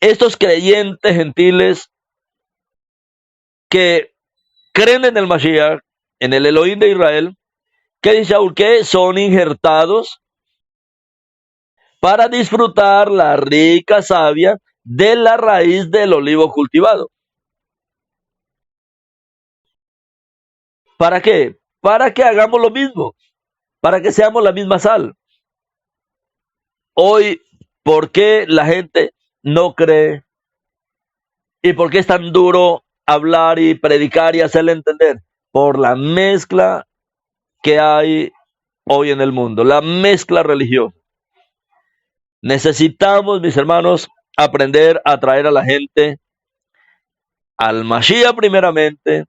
Speaker 1: Estos creyentes gentiles que creen en el Mashiach, en el Elohim de Israel, ¿qué dice Saúl? Que son injertados para disfrutar la rica savia de la raíz del olivo cultivado. ¿Para qué? Para que hagamos lo mismo, para que seamos la misma sal. Hoy, ¿por qué la gente no cree? ¿Y por qué es tan duro hablar y predicar y hacerle entender? Por la mezcla que hay hoy en el mundo, la mezcla religiosa. Necesitamos, mis hermanos, aprender a traer a la gente al Mashiach primeramente,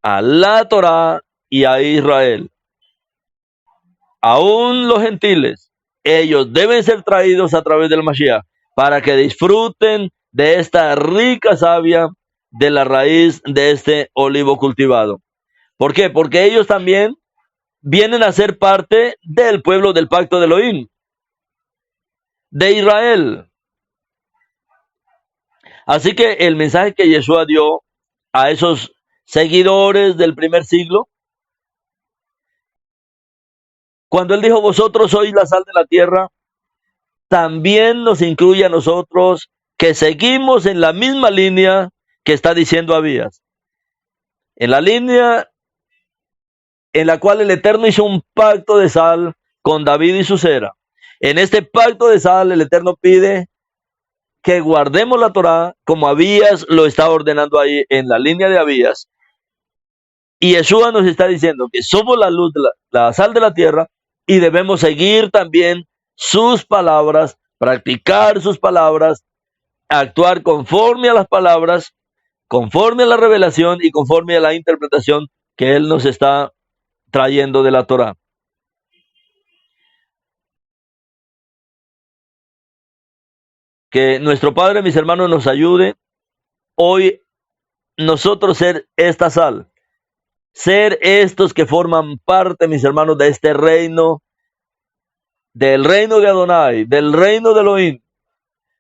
Speaker 1: a la Torá y a Israel. Aún los gentiles, ellos deben ser traídos a través del Mashiach para que disfruten de esta rica savia de la raíz de este olivo cultivado. ¿Por qué? Porque ellos también vienen a ser parte del pueblo del pacto de Elohim, de Israel. Así que el mensaje que Yeshua dio a esos seguidores del primer siglo, cuando él dijo, vosotros sois la sal de la tierra, también nos incluye a nosotros que seguimos en la misma línea que está diciendo Abías. En la línea en la cual el Eterno hizo un pacto de sal con David y su cera. En este pacto de sal el Eterno pide que guardemos la Torá como Abías lo está ordenando ahí en la línea de Abías. Y Yeshua nos está diciendo que somos la luz, la sal de la tierra, y debemos seguir también sus palabras, practicar sus palabras, actuar conforme a las palabras, conforme a la revelación y conforme a la interpretación que Él nos está trayendo de la Torá. Que nuestro Padre, mis hermanos, nos ayude hoy nosotros ser esta sal, ser estos que forman parte, mis hermanos, de este reino, del reino de Adonai, del reino de Elohim,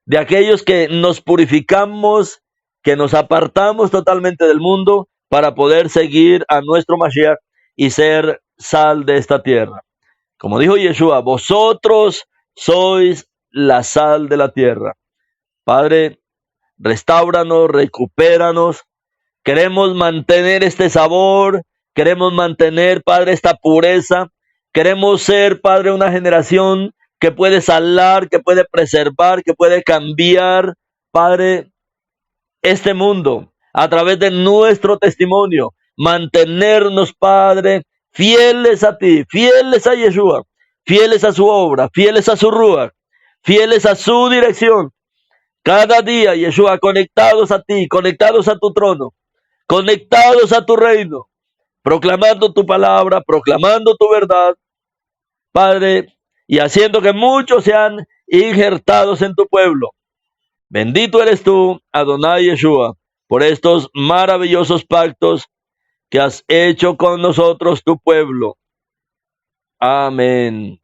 Speaker 1: de aquellos que nos purificamos, que nos apartamos totalmente del mundo para poder seguir a nuestro Mashiach y ser sal de esta tierra. Como dijo Yeshua, vosotros sois la sal de la tierra. Padre, restáuranos, recupéranos. Queremos mantener este sabor, queremos mantener, Padre, esta pureza. Queremos ser, Padre, una generación que puede salar, que puede preservar, que puede cambiar, Padre, este mundo a través de nuestro testimonio. Mantenernos, Padre, fieles a ti, fieles a Yeshua, fieles a su obra, fieles a su Ruach, fieles a su dirección. Cada día, Yeshua, conectados a ti, conectados a tu trono, conectados a tu reino, proclamando tu palabra, proclamando tu verdad, Padre, y haciendo que muchos sean injertados en tu pueblo. Bendito eres tú, Adonai Yeshua, por estos maravillosos pactos que has hecho con nosotros, tu pueblo. Amén.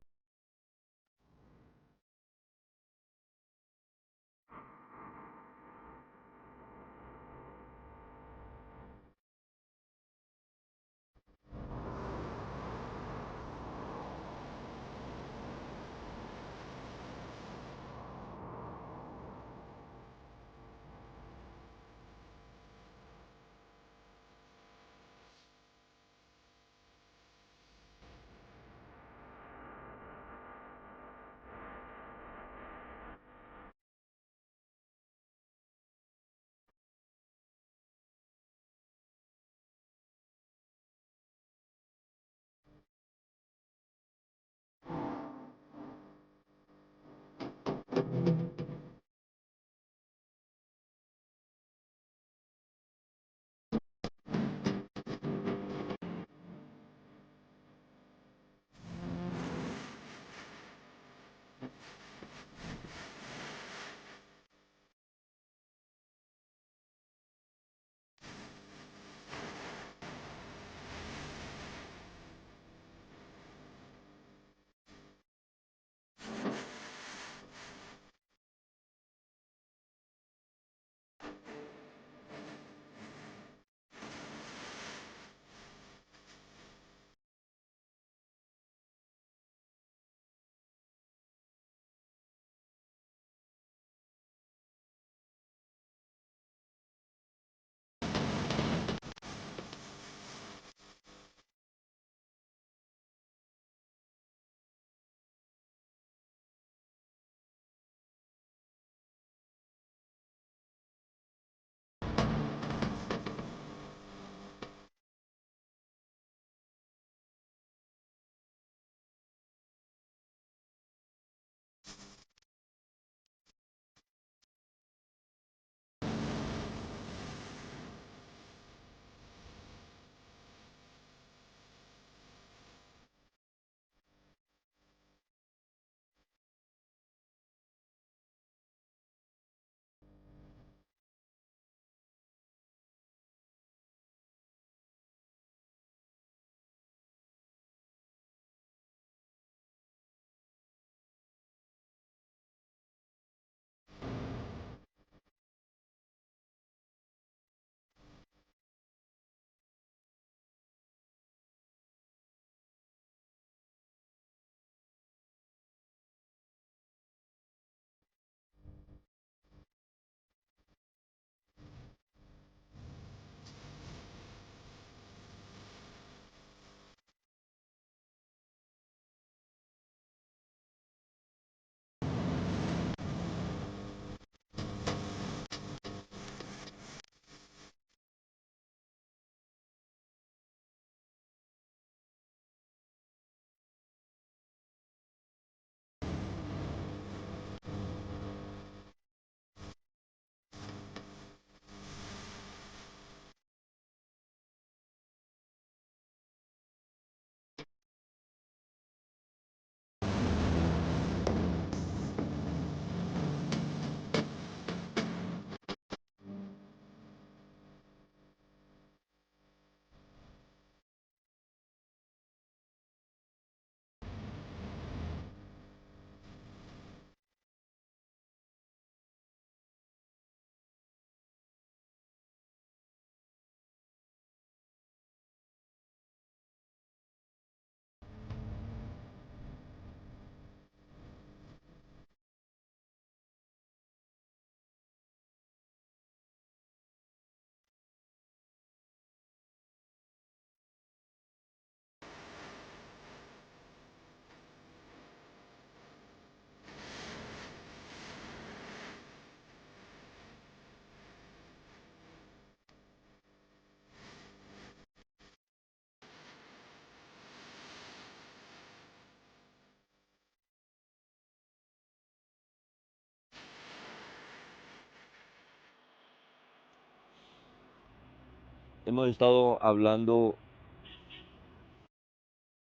Speaker 1: Hemos estado hablando,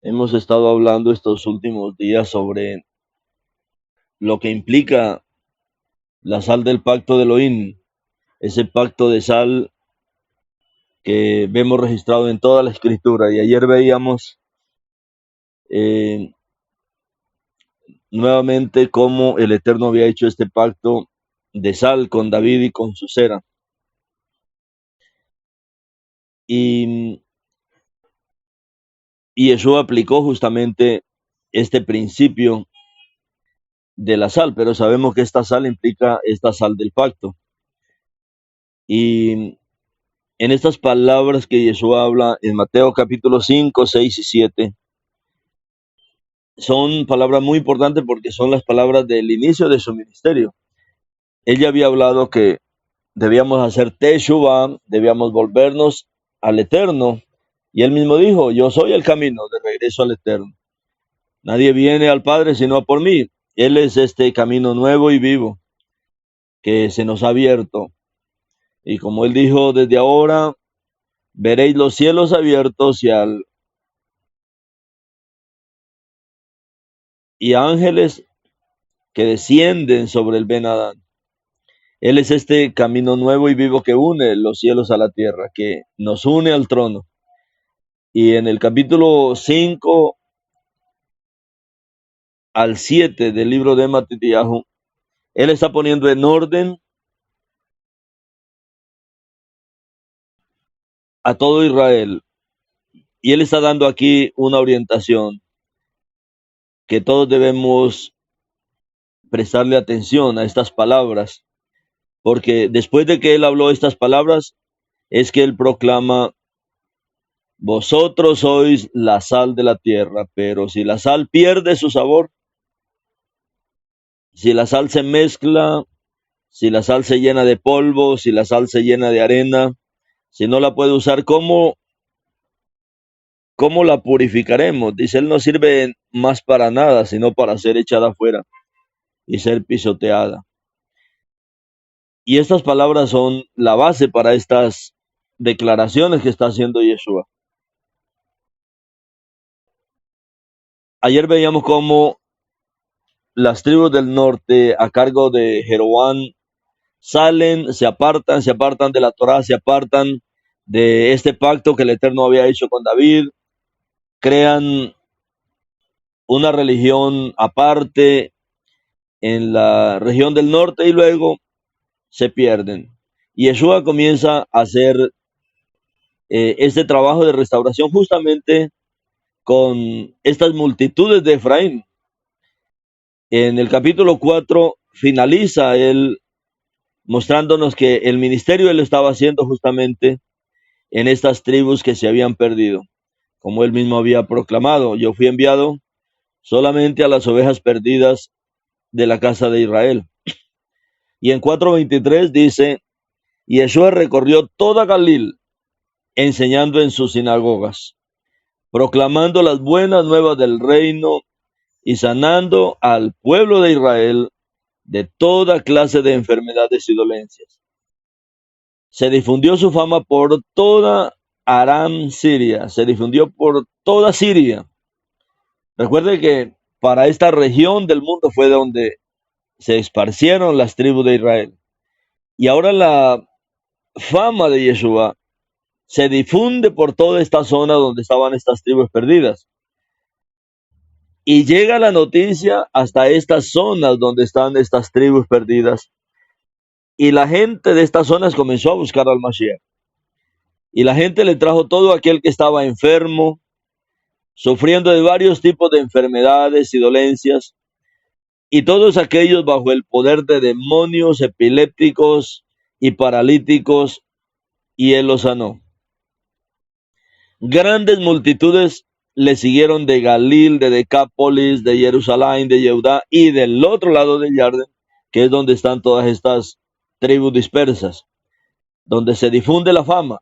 Speaker 1: hemos estado hablando estos últimos días sobre lo que implica la sal del pacto de Elohim, ese pacto de sal que vemos registrado en toda la escritura. Y ayer veíamos eh, nuevamente cómo el Eterno había hecho este pacto de sal con David y con su cera. Y, y Yeshua aplicó justamente este principio de la sal, pero sabemos que esta sal implica esta sal del pacto. Y en estas palabras que Yeshua habla en Mateo capítulo 5, 6 y 7, son palabras muy importantes porque son las palabras del inicio de su ministerio. Él ya había hablado que debíamos hacer Teshuvah, debíamos volvernos al Eterno. Y él mismo dijo, yo soy el camino de regreso al Eterno. Nadie viene al Padre sino por mí. Él es este camino nuevo y vivo que se nos ha abierto. Y como él dijo, desde ahora veréis los cielos abiertos y ángeles que descienden sobre el Ben Adán. Él es este camino nuevo y vivo que une los cielos a la tierra, que nos une al trono. Y en el capítulo 5 al 7 del libro de Matitiahu, él está poniendo en orden a todo Israel. Y él está dando aquí una orientación que todos debemos prestarle atención a estas palabras, porque después de que él habló estas palabras, es que él proclama, vosotros sois la sal de la tierra, pero si la sal pierde su sabor, si la sal se mezcla, si la sal se llena de polvo, si la sal se llena de arena, si no la puede usar, ¿cómo la purificaremos? Dice, él no sirve más para nada, sino para ser echada afuera y ser pisoteada. Y estas palabras son la base para estas declaraciones que está haciendo Yeshua. Ayer veíamos cómo las tribus del norte, a cargo de Jeroboam, salen, se apartan de la Torá, se apartan de este pacto que el Eterno había hecho con David, crean una religión aparte en la región del norte y luego se pierden. Y Yeshua comienza a hacer este trabajo de restauración justamente con estas multitudes de Efraín. En el capítulo 4 finaliza él mostrándonos que el ministerio él lo estaba haciendo justamente en estas tribus que se habían perdido. Como él mismo había proclamado, yo fui enviado solamente a las ovejas perdidas de la casa de Israel. Y en 4:23 dice, y Yeshua recorrió toda Galil, enseñando en sus sinagogas, proclamando las buenas nuevas del reino y sanando al pueblo de Israel de toda clase de enfermedades y dolencias. Se difundió su fama por toda Aram Siria, se difundió por toda Siria. Recuerde que para esta región del mundo fue donde se esparcieron las tribus de Israel. Y ahora la fama de Yeshua se difunde por toda esta zona donde estaban estas tribus perdidas. Y llega la noticia hasta estas zonas donde están estas tribus perdidas. Y la gente de estas zonas comenzó a buscar al Mashiach. Y la gente le trajo todo aquel que estaba enfermo, sufriendo de varios tipos de enfermedades y dolencias, y todos aquellos bajo el poder de demonios, epilépticos y paralíticos, y él los sanó. Grandes multitudes le siguieron de Galil, de Decápolis, de Jerusalén, de Yehudá y del otro lado del Jordán, que es donde están todas estas tribus dispersas, donde se difunde la fama.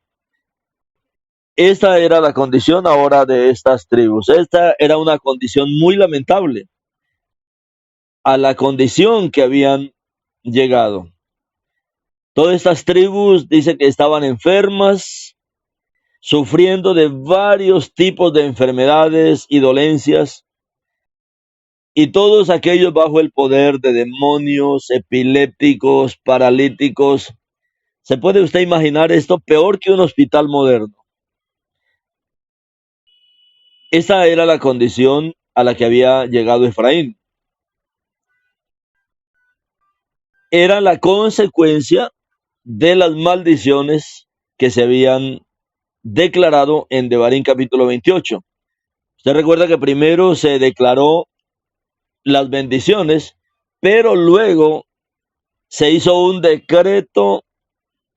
Speaker 1: Esta era la condición ahora de estas tribus. Esta era una condición muy lamentable a la condición que habían llegado. Todas estas tribus dice que estaban enfermas, sufriendo de varios tipos de enfermedades y dolencias, y todos aquellos bajo el poder de demonios, epilépticos, paralíticos. ¿Se puede usted imaginar esto? Peor que un hospital moderno. Esa era la condición a la que había llegado Efraín. Era la consecuencia de las maldiciones que se habían declarado en Devarim capítulo 28. Usted recuerda que primero se declaró las bendiciones, pero luego se hizo un decreto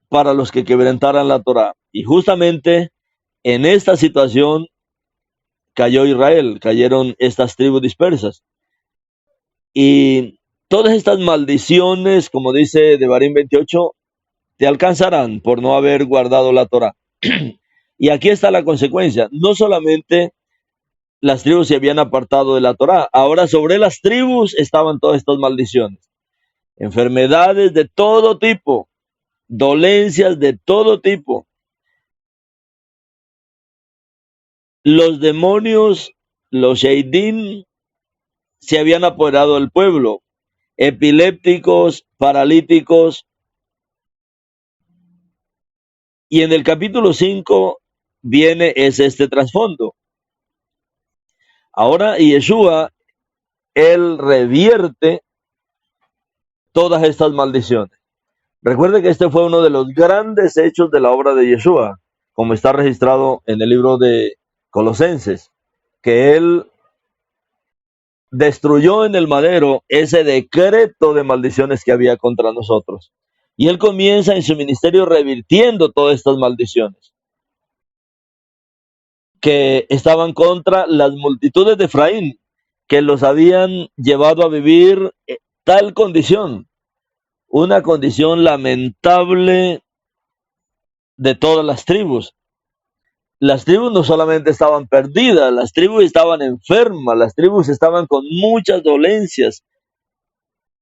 Speaker 1: para los que quebrantaran la Torá. Y justamente en esta situación cayó Israel, cayeron estas tribus dispersas. Y todas estas maldiciones, como dice Devarim 28, te alcanzarán por no haber guardado la Torá. Y aquí está la consecuencia. No solamente las tribus se habían apartado de la Torá, ahora sobre las tribus estaban todas estas maldiciones. Enfermedades de todo tipo, dolencias de todo tipo. Los demonios, los Sheidim, se habían apoderado del pueblo. Epilépticos, paralíticos. Y en el capítulo 5 viene este trasfondo. Ahora Yeshua, él revierte todas estas maldiciones. Recuerde que este fue uno de los grandes hechos de la obra de Yeshua, como está registrado en el libro de Colosenses, que él destruyó en el madero ese decreto de maldiciones que había contra nosotros. Y él comienza en su ministerio revirtiendo todas estas maldiciones que estaban contra las multitudes de Efraín, que los habían llevado a vivir tal condición, una condición lamentable de todas las tribus. Las tribus no solamente estaban perdidas, las tribus estaban enfermas, las tribus estaban con muchas dolencias.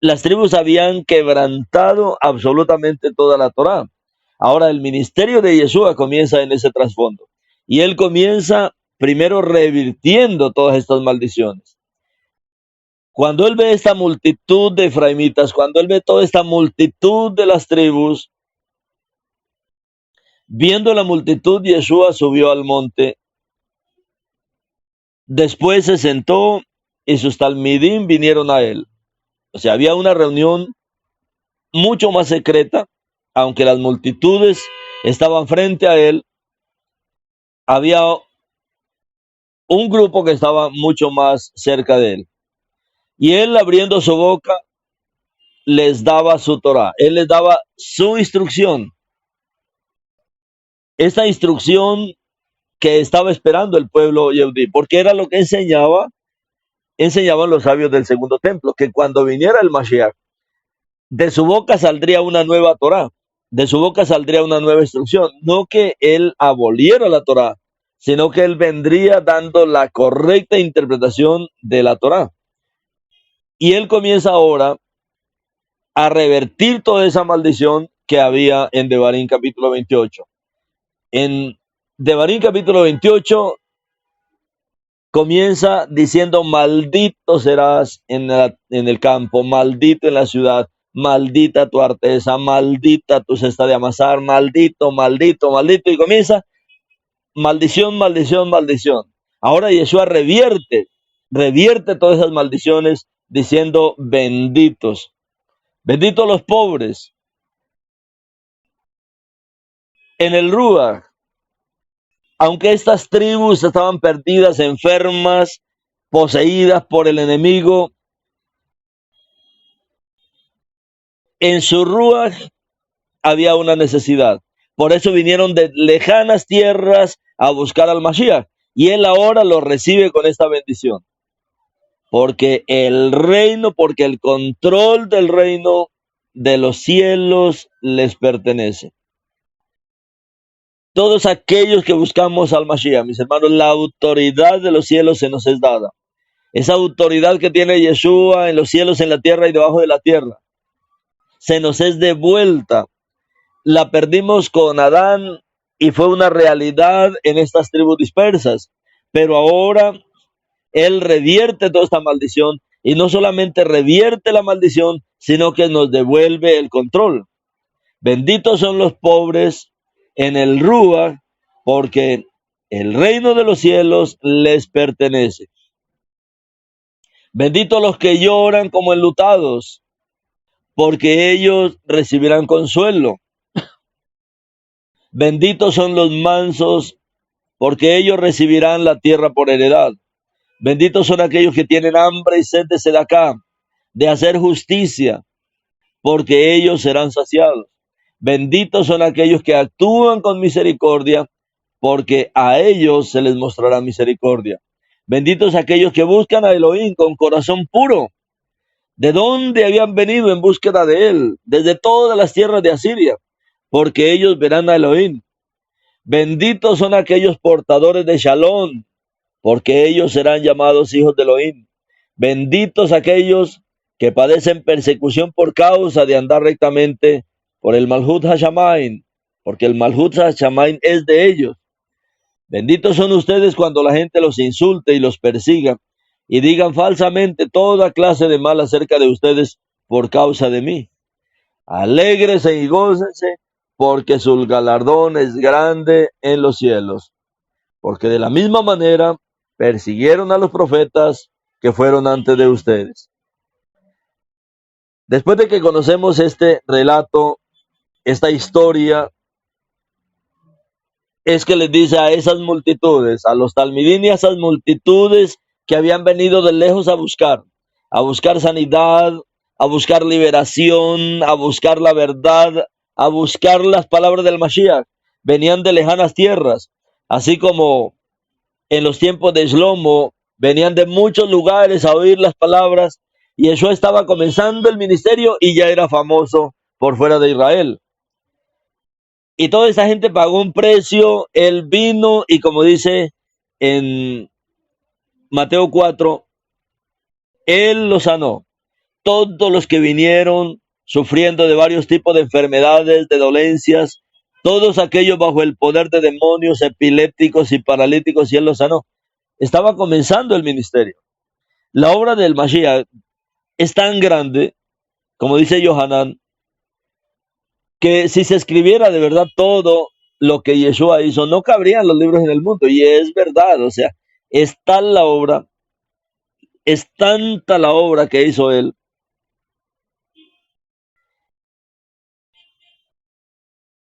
Speaker 1: Las tribus habían quebrantado absolutamente toda la Torá. Ahora el ministerio de Yeshua comienza en ese trasfondo. Y él comienza primero revirtiendo todas estas maldiciones. Cuando él ve esta multitud de efraimitas, cuando él ve toda esta multitud de las tribus, viendo la multitud, Yeshua subió al monte. Después se sentó y sus talmidim vinieron a él. O sea, había una reunión mucho más secreta, aunque las multitudes estaban frente a él. Había un grupo que estaba mucho más cerca de él. Y él, abriendo su boca, les daba su Torah. Él les daba su instrucción. Esta instrucción que estaba esperando el pueblo Yehudí, porque era lo que enseñaban los sabios del segundo templo, que cuando viniera el Mashiach, de su boca saldría una nueva Torah, de su boca saldría una nueva instrucción. No que él aboliera la Torah, sino que él vendría dando la correcta interpretación de la Torah. Y él comienza ahora a revertir toda esa maldición que había en Devarim capítulo 28. En Devarim capítulo 28 comienza diciendo: maldito serás en el campo, maldito en la ciudad, maldita tu arteza, maldita tu cesta de amasar, maldito, maldito, maldito. Y comienza maldición, maldición, maldición. Ahora Yeshua revierte todas esas maldiciones diciendo: benditos. Benditos los pobres. En el Ruach, aunque estas tribus estaban perdidas, enfermas, poseídas por el enemigo, en su Ruach había una necesidad. Por eso vinieron de lejanas tierras a buscar al Mashiach. Y él ahora lo recibe con esta bendición. Porque el control del reino de los cielos les pertenece. Todos aquellos que buscamos al Mashiach, mis hermanos, la autoridad de los cielos se nos es dada. Esa autoridad que tiene Yeshua en los cielos, en la tierra y debajo de la tierra, se nos es devuelta. La perdimos con Adán y fue una realidad en estas tribus dispersas. Pero ahora Él revierte toda esta maldición y no solamente revierte la maldición, sino que nos devuelve el control. Benditos son los pobres en el Rúa, porque el reino de los cielos les pertenece. Benditos los que lloran como enlutados, porque ellos recibirán consuelo. Benditos son los mansos, porque ellos recibirán la tierra por heredad. Benditos son aquellos que tienen hambre y sed de sedacá, de hacer justicia, porque ellos serán saciados. Benditos son aquellos que actúan con misericordia, porque a ellos se les mostrará misericordia. Benditos aquellos que buscan a Elohim con corazón puro. ¿De dónde habían venido en búsqueda de él? Desde todas las tierras de Asiria, porque ellos verán a Elohim. Benditos son aquellos portadores de Shalom, porque ellos serán llamados hijos de Elohim. Benditos aquellos que padecen persecución por causa de andar rectamente por el Malhut Hashamain, porque el Malhut Hashamain es de ellos. Benditos son ustedes cuando la gente los insulte y los persiga y digan falsamente toda clase de mal acerca de ustedes por causa de mí. Alégrense y gócense, porque su galardón es grande en los cielos. Porque de la misma manera persiguieron a los profetas que fueron antes de ustedes. Después de que conocemos este relato, esta historia, es que les dice a esas multitudes, a los talmidín y a esas multitudes que habían venido de lejos a buscar sanidad, a buscar liberación, a buscar la verdad, a buscar las palabras del Mashiach. Venían de lejanas tierras, así como en los tiempos de Shlomo, venían de muchos lugares a oír las palabras, y Yeshua estaba comenzando el ministerio y ya era famoso por fuera de Israel. Y toda esa gente pagó un precio, él vino y como dice en Mateo 4, él los sanó. Todos los que vinieron sufriendo de varios tipos de enfermedades, de dolencias, todos aquellos bajo el poder de demonios, epilépticos y paralíticos, y él los sanó. Estaba comenzando el ministerio. La obra del Mashiach es tan grande, como dice Yohanan, que si se escribiera de verdad todo lo que Yeshua hizo, no cabrían los libros en el mundo. Y es verdad, o sea, es tal la obra, es tanta la obra que hizo él.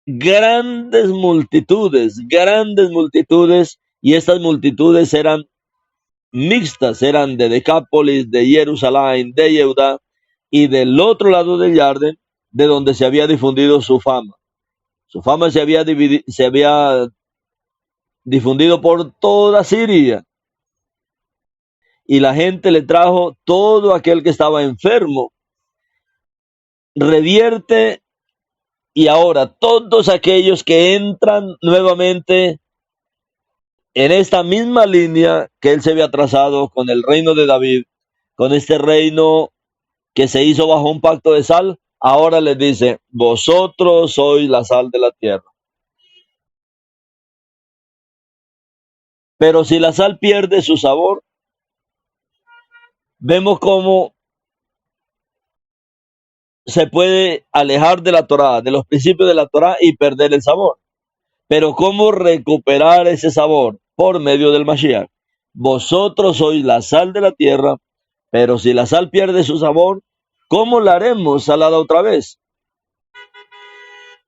Speaker 1: Grandes multitudes, y estas multitudes eran mixtas, eran de Decápolis, de Jerusalén, de Yehudá, y del otro lado del Jardín, de donde se había difundido su fama. Su fama se había difundido por toda Siria, y la gente le trajo todo aquel que estaba enfermo. Revierte, y ahora todos aquellos que entran nuevamente en esta misma línea que él se había trazado con el reino de David, con este reino que se hizo bajo un pacto de sal, ahora les dice, vosotros sois la sal de la tierra. Pero si la sal pierde su sabor, vemos cómo se puede alejar de la Torá, de los principios de la Torá, y perder el sabor. Pero ¿cómo recuperar ese sabor? Por medio del Mashiach. Vosotros sois la sal de la tierra, pero si la sal pierde su sabor, ¿cómo la haremos salada otra vez?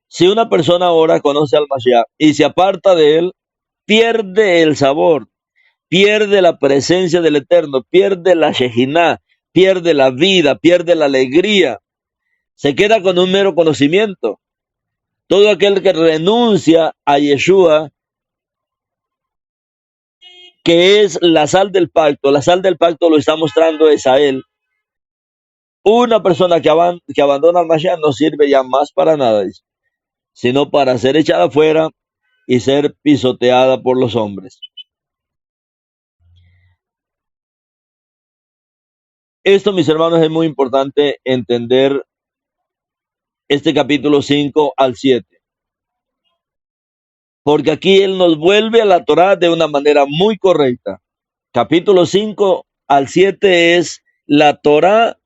Speaker 1: Si una persona ahora conoce al Mashiach y se aparta de él, pierde el sabor, pierde la presencia del Eterno, pierde la Shejiná, pierde la vida, pierde la alegría. Se queda con un mero conocimiento. Todo aquel que renuncia a Yeshua, que es la sal del pacto lo está mostrando es a él. Una persona que abandona al Mashiach no sirve ya más para nada, sino para ser echada afuera y ser pisoteada por los hombres. Esto, mis hermanos, es muy importante entender este capítulo 5 al 7. porque aquí él nos vuelve a la Torá de una manera muy correcta. Capítulo 5 al 7 es la Torá,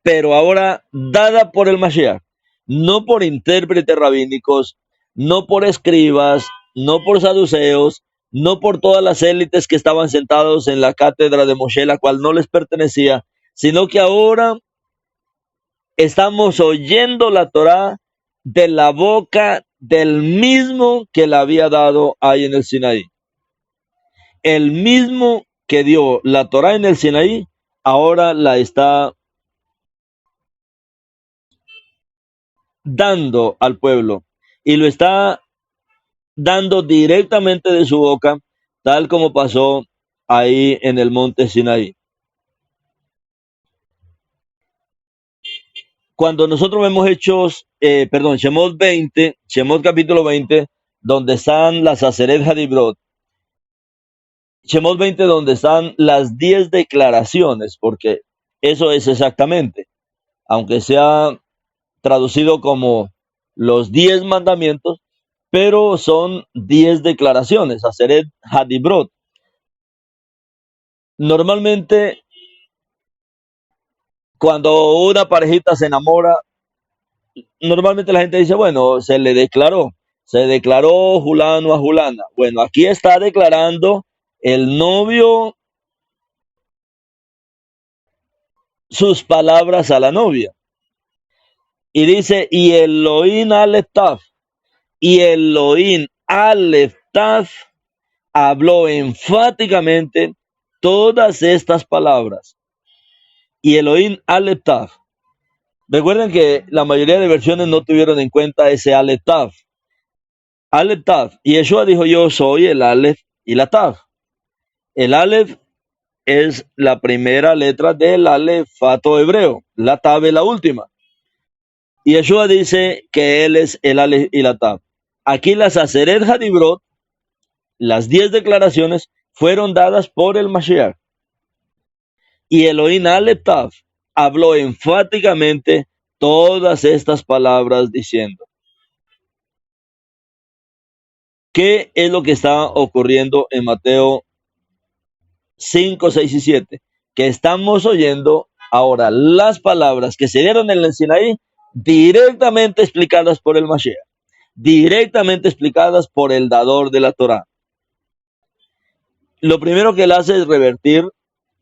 Speaker 1: pero ahora dada por el Mashiach, no por intérpretes rabínicos, no por escribas, no por saduceos, no por todas las élites que estaban sentados en la cátedra de Moshe, la cual no les pertenecía, sino que ahora estamos oyendo la Torá de la boca del mismo que la había dado ahí en el Sinaí. El mismo que dio la Torá en el Sinaí, ahora la está dando al pueblo y lo está dando directamente de su boca, tal como pasó ahí en el monte Sinaí. Cuando nosotros vemos Shemot 20, Shemot capítulo 20, donde están las Aseret Hadibrot, Shemot 20 donde están las 10 declaraciones, porque eso es exactamente, aunque sea traducido como los 10 mandamientos, pero son 10 declaraciones, Aseret Hadibrot. Normalmente, cuando una parejita se enamora, normalmente la gente dice, bueno, se declaró Julano a Julana. Bueno, aquí está declarando el novio sus palabras a la novia. Y dice, y Elohim Aleph Taf, y Elohim Aleph Taf habló enfáticamente todas estas palabras. Y Elohim Aleph Taf. Recuerden que la mayoría de versiones no tuvieron en cuenta ese Aleph Taf. Aleph Taf. Y Yeshua dijo, yo soy el Aleph y la Taf. El Aleph es la primera letra del alefato hebreo. La Tav es la última. Y Yeshua dice que él es el Aleph y la Tav. Aquí las Aseret Hadibrot, las 10 declaraciones, fueron dadas por el Mashiach. Y Elohim Aleph Tav habló enfáticamente todas estas palabras diciendo. ¿Qué es lo que está ocurriendo en Mateo 5, 6 y 7? Que estamos oyendo ahora las palabras que se dieron en el Sinaí directamente explicadas por el Mashiach, directamente explicadas por el dador de la Torá. Lo primero que él hace es revertir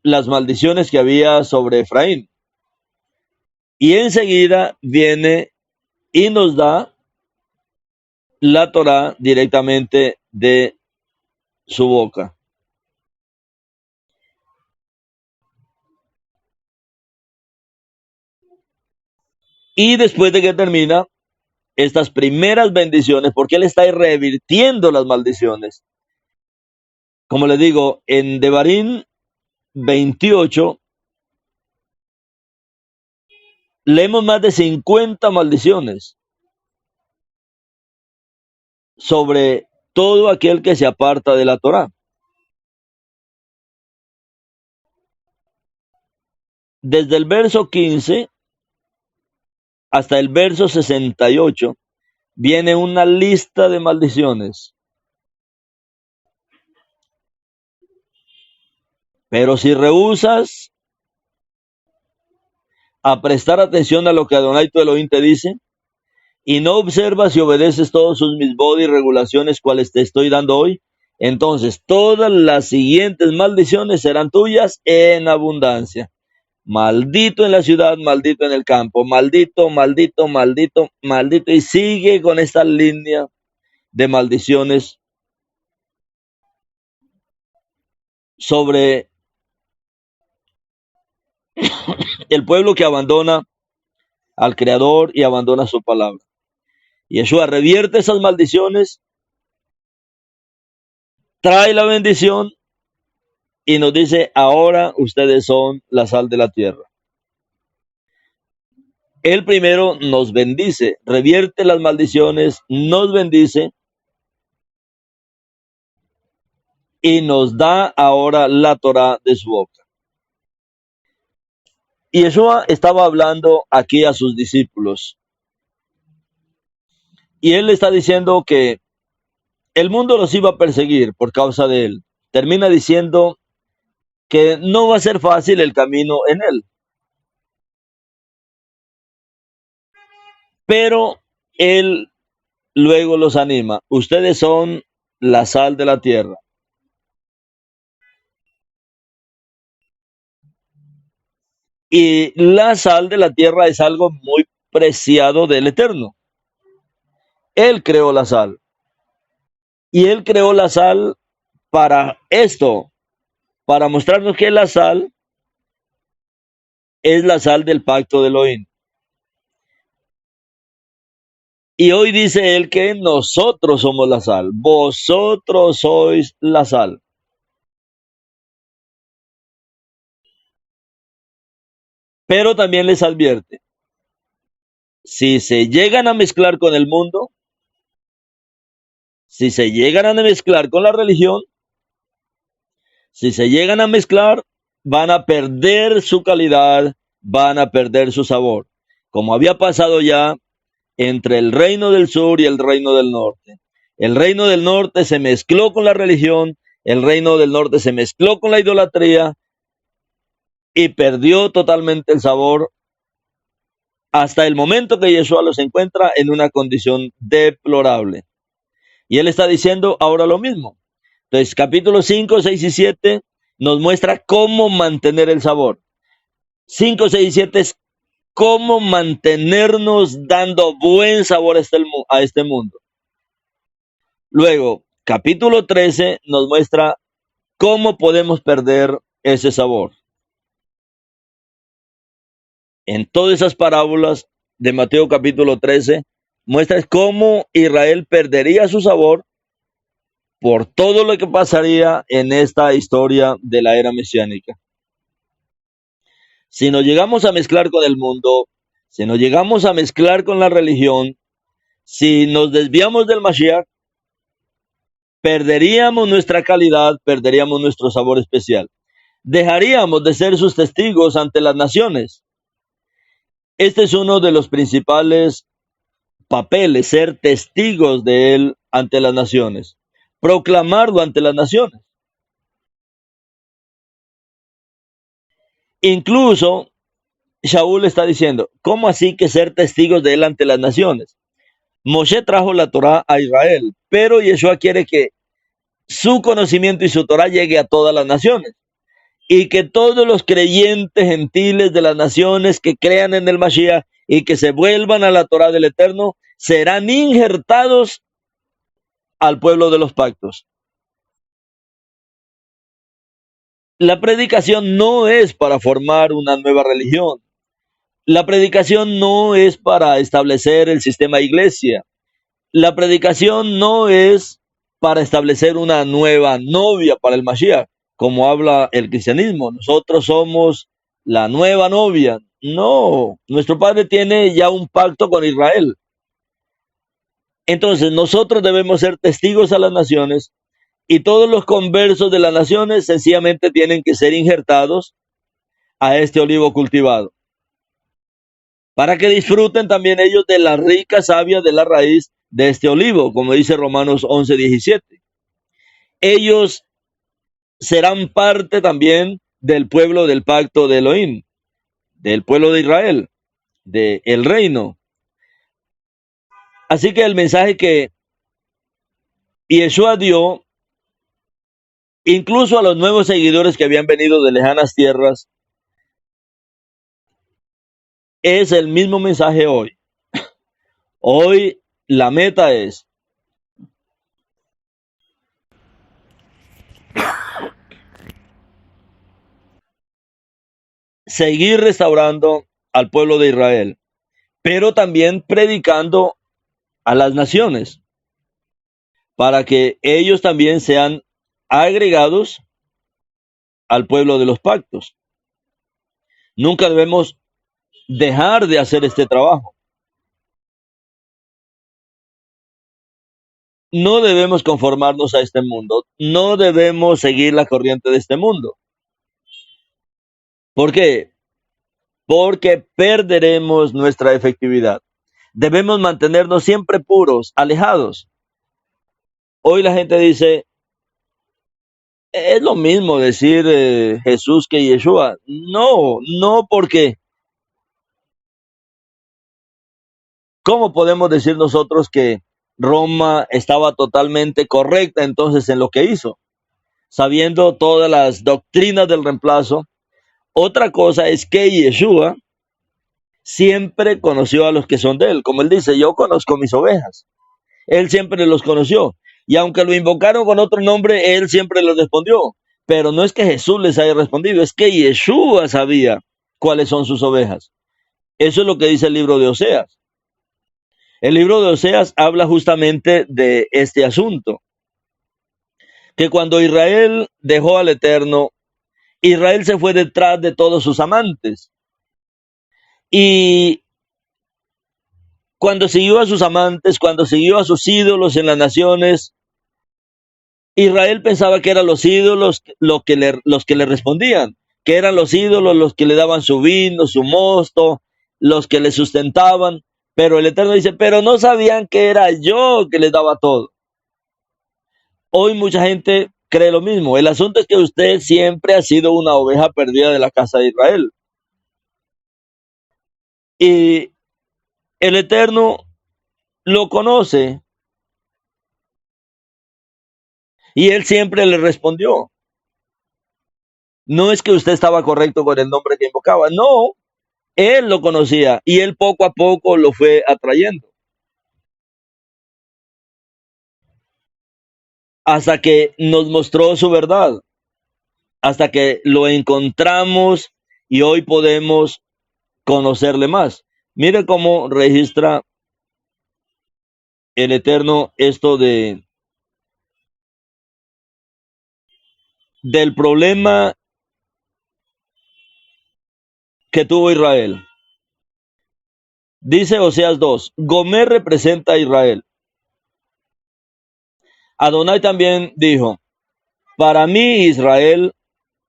Speaker 1: las maldiciones que había sobre Efraín. Y enseguida viene y nos da la Torá directamente de su boca. Y después de que termina estas primeras bendiciones, porque él está revirtiendo las maldiciones. Como les digo, en Devarim 28 leemos más de 50 maldiciones sobre todo aquel que se aparta de la Torá. Desde el verso 15 hasta el verso 68 viene una lista de maldiciones. Pero si rehusas a prestar atención a lo que Adonai tu Elohim te dice, y no observas y obedeces todos sus misbod y regulaciones cuales te estoy dando hoy, entonces todas las siguientes maldiciones serán tuyas en abundancia. Maldito en la ciudad, maldito en el campo, maldito, maldito, maldito, maldito. Y sigue con esta línea de maldiciones sobre el pueblo que abandona al Creador y abandona su palabra. Y Yeshua revierte esas maldiciones, trae la bendición y nos dice, ahora ustedes son la sal de la tierra. Él primero nos bendice, revierte las maldiciones, nos bendice y nos da ahora la Torá de su boca. Y Yeshua estaba hablando aquí a sus discípulos. Y él está diciendo que el mundo los iba a perseguir por causa de él. Termina diciendo que no va a ser fácil el camino en él, pero él luego los anima. Ustedes son la sal de la tierra. Y la sal de la tierra es algo muy preciado del Eterno. Él creó la sal. Y él creó la sal para esto, para mostrarnos que la sal es la sal del pacto de Elohim. Y hoy dice él que nosotros somos la sal, vosotros sois la sal. Pero también les advierte, si se llegan a mezclar con el mundo, si se llegan a mezclar con la religión, si se llegan a mezclar, van a perder su calidad, van a perder su sabor, como había pasado ya entre el reino del sur y el reino del norte. El reino del norte se mezcló con la religión, el reino del norte se mezcló con la idolatría y perdió totalmente el sabor hasta el momento que Yeshua los encuentra en una condición deplorable. Y él está diciendo ahora lo mismo. Entonces, capítulos 5, 6 y 7 nos muestra cómo mantener el sabor. 5, 6 y 7 es cómo mantenernos dando buen sabor a este mundo. Luego, capítulo 13 nos muestra cómo podemos perder ese sabor. En todas esas parábolas de Mateo capítulo 13, muestra cómo Israel perdería su sabor por todo lo que pasaría en esta historia de la era mesiánica. Si nos llegamos a mezclar con el mundo, si nos llegamos a mezclar con la religión, si nos desviamos del Mashiach, perderíamos nuestra calidad, perderíamos nuestro sabor especial. Dejaríamos de ser sus testigos ante las naciones. Este es uno de los principales papeles, ser testigos de él ante las naciones, proclamarlo ante las naciones. Incluso Shaul está diciendo, ¿cómo así que ser testigos de él ante las naciones? Moshe trajo la Torá a Israel, pero Yeshua quiere que su conocimiento y su Torá llegue a todas las naciones. Y que todos los creyentes gentiles de las naciones que crean en el Mashiach y que se vuelvan a la Torá del Eterno serán injertados al pueblo de los pactos. La predicación no es para formar una nueva religión. La predicación no es para establecer el sistema iglesia. La predicación no es para establecer una nueva novia para el Mashiach, como habla el cristianismo. Nosotros somos la nueva novia. No, nuestro Padre tiene ya un pacto con Israel. Entonces nosotros debemos ser testigos a las naciones y todos los conversos de las naciones sencillamente tienen que ser injertados a este olivo cultivado, para que disfruten también ellos de la rica savia de la raíz de este olivo, como dice Romanos 11:17. Ellos serán parte también del pueblo del pacto de Elohim, del pueblo de Israel, del reino. Así que el mensaje que Yeshua dio, incluso a los nuevos seguidores que habían venido de lejanas tierras, es el mismo mensaje hoy. Hoy la meta es seguir restaurando al pueblo de Israel, pero también predicando a las naciones, para que ellos también sean agregados al pueblo de los pactos. Nunca debemos dejar de hacer este trabajo. No debemos conformarnos a este mundo, no debemos seguir la corriente de este mundo. ¿Por qué? Porque perderemos nuestra efectividad. Debemos mantenernos siempre puros, alejados. Hoy la gente dice, es lo mismo decir Jesús que Yeshua. No, no, porque ¿cómo podemos decir nosotros que Roma estaba totalmente correcta entonces en lo que hizo? Sabiendo todas las doctrinas del reemplazo. Otra cosa es que Yeshua siempre conoció a los que son de él. Como él dice, yo conozco mis ovejas. Él siempre los conoció. Y aunque lo invocaron con otro nombre, él siempre les respondió. Pero no es que Jesús les haya respondido, es que Yeshua sabía cuáles son sus ovejas. Eso es lo que dice el libro de Oseas. El libro de Oseas habla justamente de este asunto. Que cuando Israel dejó al Eterno, Israel se fue detrás de todos sus amantes. Y cuando siguió a sus amantes, cuando siguió a sus ídolos en las naciones, Israel pensaba que eran los ídolos los que le respondían, que eran los ídolos los que le daban su vino, su mosto, los que le sustentaban. Pero el Eterno dice, pero no sabían que era yo que les daba todo. Hoy mucha gente cree lo mismo. El asunto es que usted siempre ha sido una oveja perdida de la casa de Israel. Y el Eterno lo conoce y él siempre le respondió. No es que usted estaba correcto con el nombre que invocaba, no, él lo conocía y él poco a poco lo fue atrayendo. Hasta que nos mostró su verdad, hasta que lo encontramos y hoy podemos conocerle más. Mire cómo registra el Eterno esto del problema que tuvo Israel. Dice Oseas 2, Gomer representa a Israel. Adonai también dijo, para mí Israel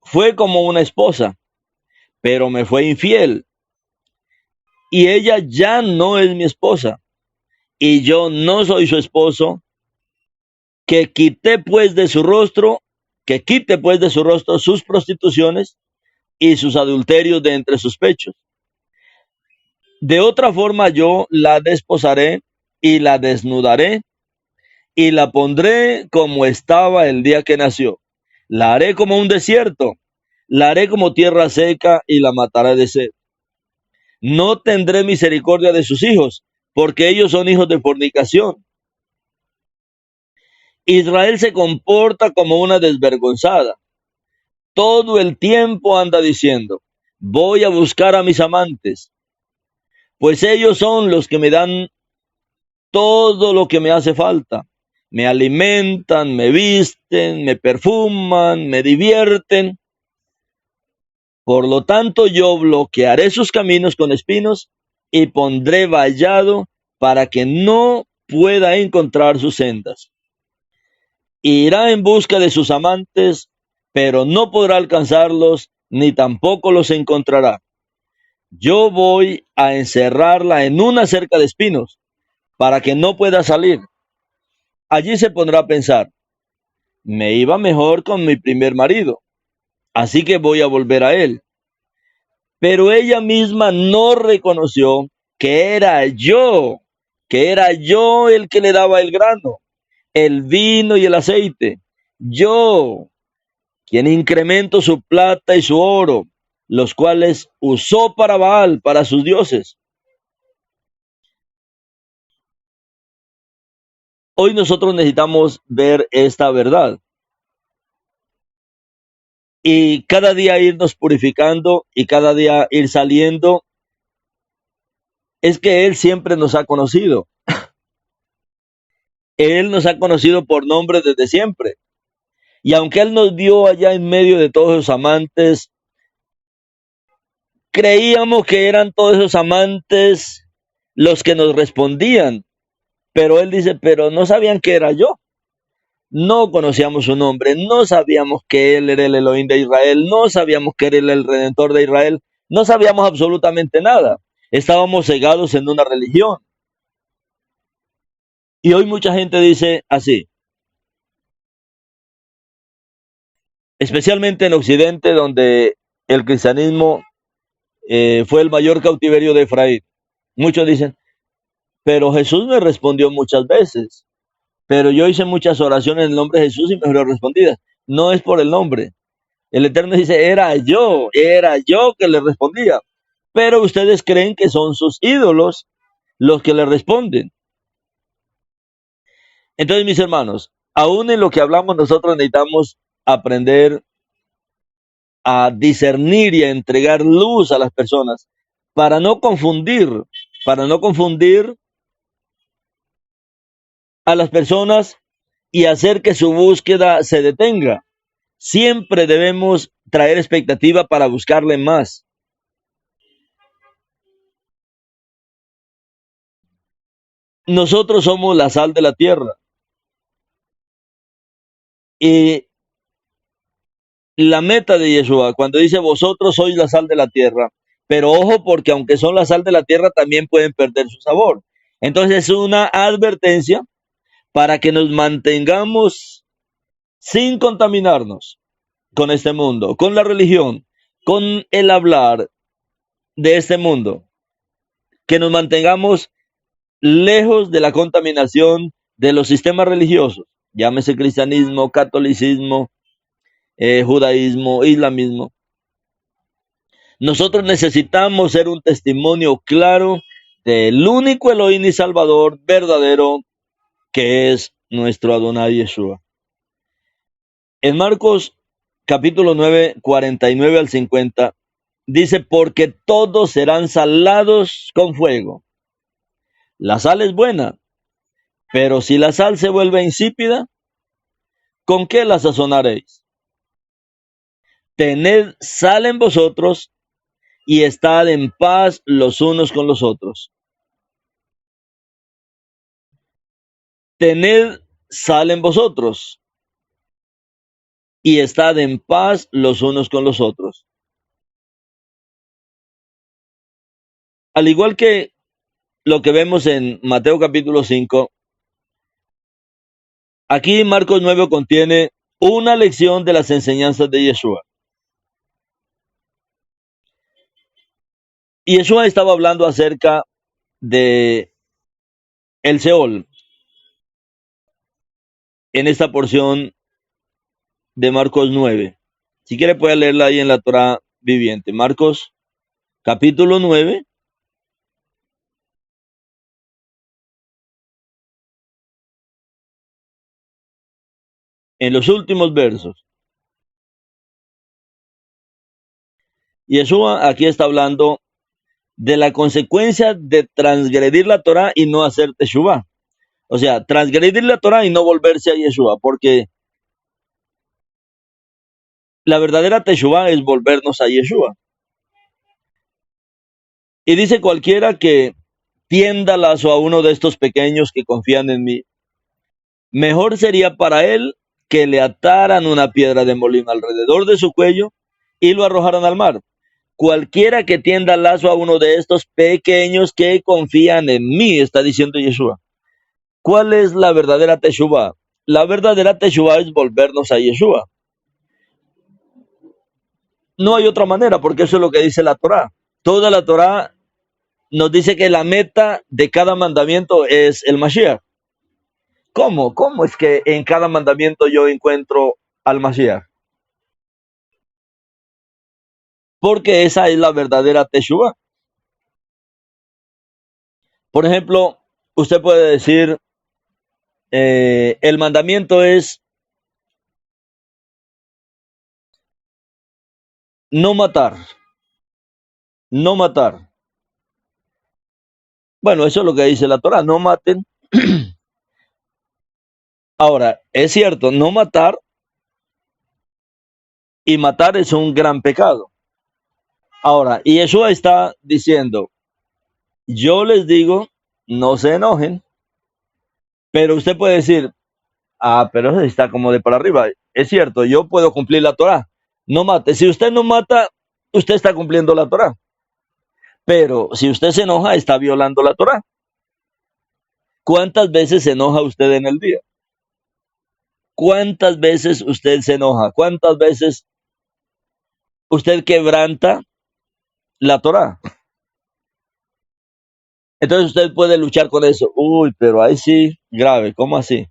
Speaker 1: fue como una esposa, pero me fue infiel, y ella ya no es mi esposa, y yo no soy su esposo, que quite pues de su rostro sus prostituciones y sus adulterios de entre sus pechos. De otra forma yo la desposaré y la desnudaré y la pondré como estaba el día que nació. La haré como un desierto, la haré como tierra seca y la mataré de sed. No tendré misericordia de sus hijos, porque ellos son hijos de fornicación. Israel se comporta como una desvergonzada. Todo el tiempo anda diciendo, voy a buscar a mis amantes, pues ellos son los que me dan todo lo que me hace falta. Me alimentan, me visten, me perfuman, me divierten. Por lo tanto, yo bloquearé sus caminos con espinos y pondré vallado para que no pueda encontrar sus sendas. Irá en busca de sus amantes, pero no podrá alcanzarlos, ni tampoco los encontrará. Yo voy a encerrarla en una cerca de espinos, para que no pueda salir. Allí se pondrá a pensar, me iba mejor con mi primer marido, así que voy a volver a él. Pero ella misma no reconoció que era yo el que le daba el grano, el vino y el aceite. Yo, quien incrementó su plata y su oro, los cuales usó para Baal, para sus dioses. Hoy nosotros necesitamos ver esta verdad y cada día irnos purificando y cada día ir saliendo. Es que Él siempre nos ha conocido. Él nos ha conocido por nombre desde siempre. Y aunque Él nos vio allá en medio de todos esos amantes, creíamos que eran todos esos amantes los que nos respondían. Pero Él dice, pero no sabían que era yo. No conocíamos su nombre, no sabíamos que Él era el Elohim de Israel, no sabíamos que Él era el Redentor de Israel, no sabíamos absolutamente nada. Estábamos cegados en una religión. Y hoy mucha gente dice así, especialmente en Occidente, donde el cristianismo fue el mayor cautiverio de Efraín. Muchos dicen, pero Jesús me respondió muchas veces, pero yo hice muchas oraciones en el nombre de Jesús y me fueron respondidas. No es por el nombre. El Eterno dice, era yo que le respondía. Pero ustedes creen que son sus ídolos los que le responden. Entonces, mis hermanos, aún en lo que hablamos, nosotros necesitamos aprender a discernir y a entregar luz a las personas para no confundir, para no confundir a las personas y hacer que su búsqueda se detenga. Siempre debemos traer expectativa para buscarle más. Nosotros somos la sal de la tierra y la meta de Yeshua, cuando dice vosotros sois la sal de la tierra, pero ojo porque aunque son la sal de la tierra también pueden perder su sabor. Entonces es una advertencia para que nos mantengamos sin contaminarnos con este mundo, con la religión, con el hablar de este mundo, que nos mantengamos lejos de la contaminación de los sistemas religiosos, llámese cristianismo, catolicismo, judaísmo, islamismo. Nosotros necesitamos ser un testimonio claro del único Elohim y Salvador verdadero que es nuestro Adonai Yeshua. En Marcos capítulo 9, 49 al 50, dice, porque todos serán salados con fuego. La sal es buena, pero si la sal se vuelve insípida, ¿con qué la sazonaréis? Tened sal en vosotros y estad en paz los unos con los otros. Tened sal en vosotros y estad en paz los unos con los otros. Al igual que lo que vemos en Mateo capítulo 5, aquí Marcos 9 contiene una lección de las enseñanzas de Yeshua. Y Yeshua estaba hablando acerca de el Seol en esta porción de Marcos 9. Si quiere puede leerla ahí en la Torah viviente. Marcos capítulo 9. En los últimos versos. Yeshua aquí está hablando de la consecuencia de transgredir la Torah y no hacer teshuvah. O sea, transgredir la Torah y no volverse a Yeshua, porque la verdadera teshuvah es volvernos a Yeshua. Y dice cualquiera que tienda lazo a uno de estos pequeños que confían en mí, mejor sería para él que le ataran una piedra de molino alrededor de su cuello y lo arrojaran al mar. Cualquiera que tienda lazo a uno de estos pequeños que confían en mí, está diciendo Yeshua. ¿Cuál es la verdadera teshuvah? La verdadera teshuvah es volvernos a Yeshua. No hay otra manera, porque eso es lo que dice la Torah. Toda la Torah nos dice que la meta de cada mandamiento es el Mashiach. ¿Cómo? ¿Cómo es que en cada mandamiento yo encuentro al Mashiach? Porque esa es la verdadera teshuvah. Por ejemplo, usted puede decir, el mandamiento es no matar, no matar. Bueno, eso es lo que dice la Torah, no maten. Ahora, es cierto, no matar y matar es un gran pecado. Ahora, y Yeshua está diciendo, yo les digo, no se enojen, pero usted puede decir, pero eso está como de para arriba. Es cierto, yo puedo cumplir la Torah, no mate. Si usted no mata, usted está cumpliendo la Torah. Pero si usted se enoja, está violando la Torah. ¿Cuántas veces se enoja usted en el día? ¿Cuántas veces usted se enoja? ¿Cuántas veces usted quebranta la Torá? Entonces usted puede luchar con eso. Uy, pero ahí sí, grave. ¿Cómo así?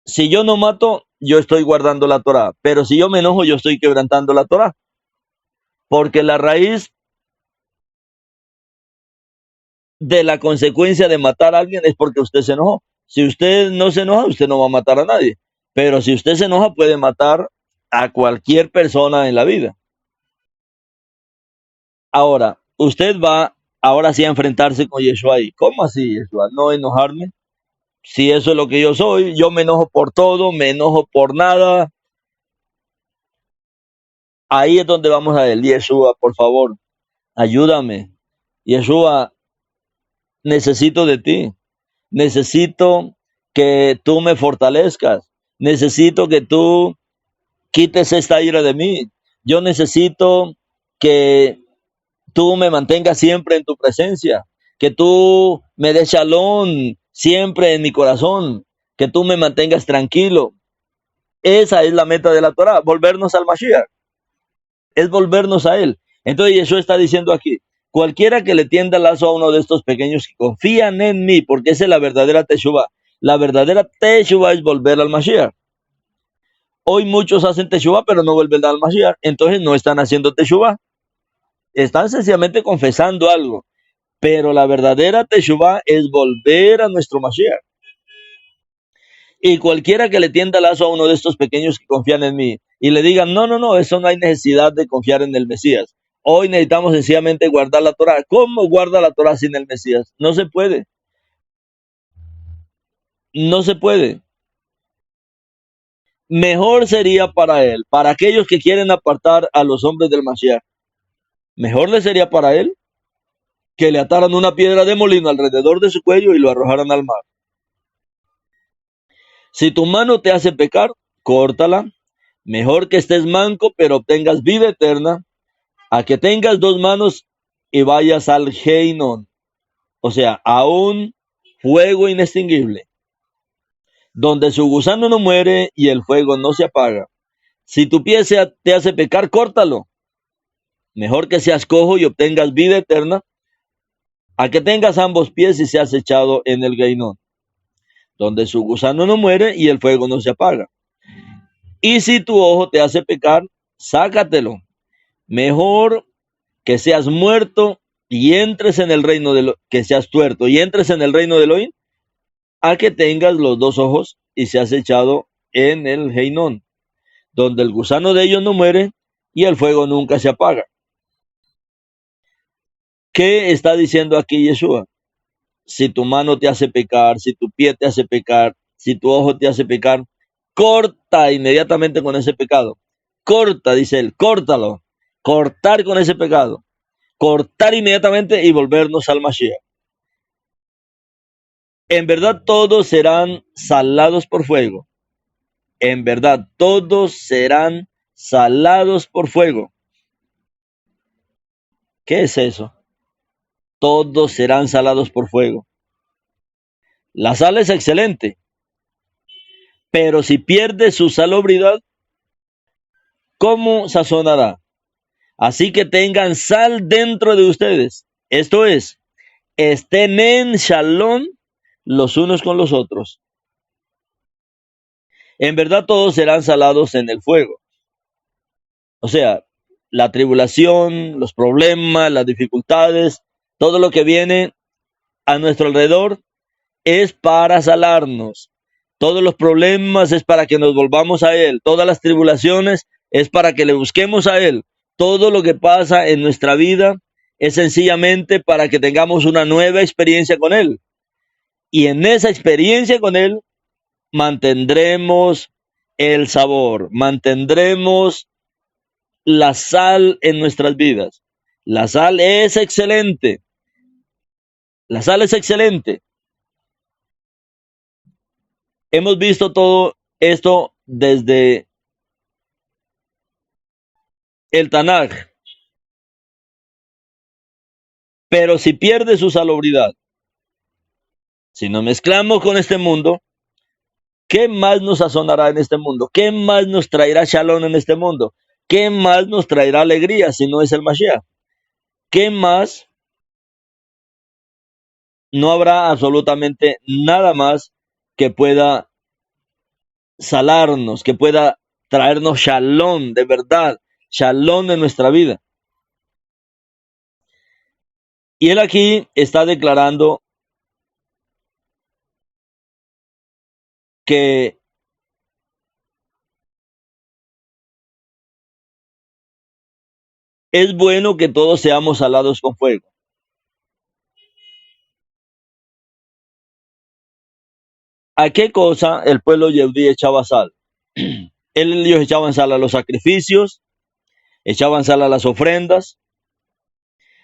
Speaker 1: Si yo no mato, yo estoy guardando la Torá. Pero si yo me enojo, yo estoy quebrantando la Torá. Porque la raíz de la consecuencia de matar a alguien es porque usted se enojó. Si usted no se enoja, usted no va a matar a nadie. Pero si usted se enoja, puede matar a cualquier persona en la vida. Ahora, usted va ahora sí a enfrentarse con Yeshua ahí. ¿Cómo así, Yeshua? No enojarme. Si eso es lo que yo soy, yo me enojo por todo, me enojo por nada. Ahí es donde vamos a él. Yeshua, por favor, ayúdame. Yeshua, necesito de ti. Necesito que tú me fortalezcas. Necesito que tú quites esta ira de mí. Yo necesito que tú me mantengas siempre en tu presencia. Que tú me des shalom siempre en mi corazón. Que tú me mantengas tranquilo. Esa es la meta de la Torah, volvernos al Mashiach. Es volvernos a él. Entonces Jesús está diciendo aquí, cualquiera que le tienda lazo a uno de estos pequeños que confían en mí, porque esa es la verdadera Teshuvah. La verdadera Teshuvah es volver al Mashiach. Hoy muchos hacen Teshuvah, pero no vuelven al Mashiach. Entonces no están haciendo Teshuvah. Están sencillamente confesando algo. Pero la verdadera Teshuvah es volver a nuestro Mashiach. Y cualquiera que le tienda lazo a uno de estos pequeños que confían en mí y le digan, no, no, no, eso no hay necesidad de confiar en el Mesías. Hoy necesitamos sencillamente guardar la Torah. ¿Cómo guarda la Torah sin el Mesías? No se puede. No se puede. Mejor sería para él, para aquellos que quieren apartar a los hombres del Mashiach, mejor le sería para él que le ataran una piedra de molino alrededor de su cuello y lo arrojaran al mar. Si tu mano te hace pecar, córtala. Mejor que estés manco, pero obtengas vida eterna, a que tengas dos manos y vayas al Heinon, o sea, a un fuego inextinguible, donde su gusano no muere y el fuego no se apaga. Si tu pie te hace pecar, córtalo. Mejor que seas cojo y obtengas vida eterna, a que tengas ambos pies y seas echado en el Heinon, donde su gusano no muere y el fuego no se apaga. Y si tu ojo te hace pecar, sácatelo. Mejor que seas muerto y entres en el reino de que seas tuerto y entres en el reino de Elohim, a que tengas los dos ojos y seas echado en el Heinon, donde el gusano de ellos no muere y el fuego nunca se apaga. ¿Qué está diciendo aquí Yeshua? Si tu mano te hace pecar, si tu pie te hace pecar, si tu ojo te hace pecar, corta inmediatamente con ese pecado. Corta, dice él, córtalo. Cortar con ese pecado. Cortar inmediatamente y volvernos al Mashiach. En verdad todos serán salados por fuego. En verdad todos serán salados por fuego. ¿Qué es eso? Todos serán salados por fuego. La sal es excelente, pero si pierde su salubridad, ¿cómo sazonará? Así que tengan sal dentro de ustedes. Esto es, estén en shalom los unos con los otros. En verdad todos serán salados en el fuego. O sea, la tribulación, los problemas, las dificultades, todo lo que viene a nuestro alrededor es para salarnos. Todos los problemas es para que nos volvamos a Él. Todas las tribulaciones es para que le busquemos a Él. Todo lo que pasa en nuestra vida es sencillamente para que tengamos una nueva experiencia con Él. Y en esa experiencia con Él mantendremos el sabor, mantendremos la sal en nuestras vidas. La sal es excelente. La sal es excelente. Hemos visto todo esto desde el Tanaj. Pero si pierde su salubridad, si nos mezclamos con este mundo, ¿Qué más nos sazonará en este mundo? ¿Qué más nos traerá shalom en este mundo? ¿Qué más nos traerá alegría si no es el Mashiach? ¿Qué más? No habrá absolutamente nada más que pueda salarnos, que pueda traernos shalom de verdad, shalom en nuestra vida. Y él aquí está declarando que es bueno que todos seamos salados con fuego. ¿A qué cosa el pueblo yehudí echaba sal? Ellos echaban sal a los sacrificios, echaban sal a las ofrendas.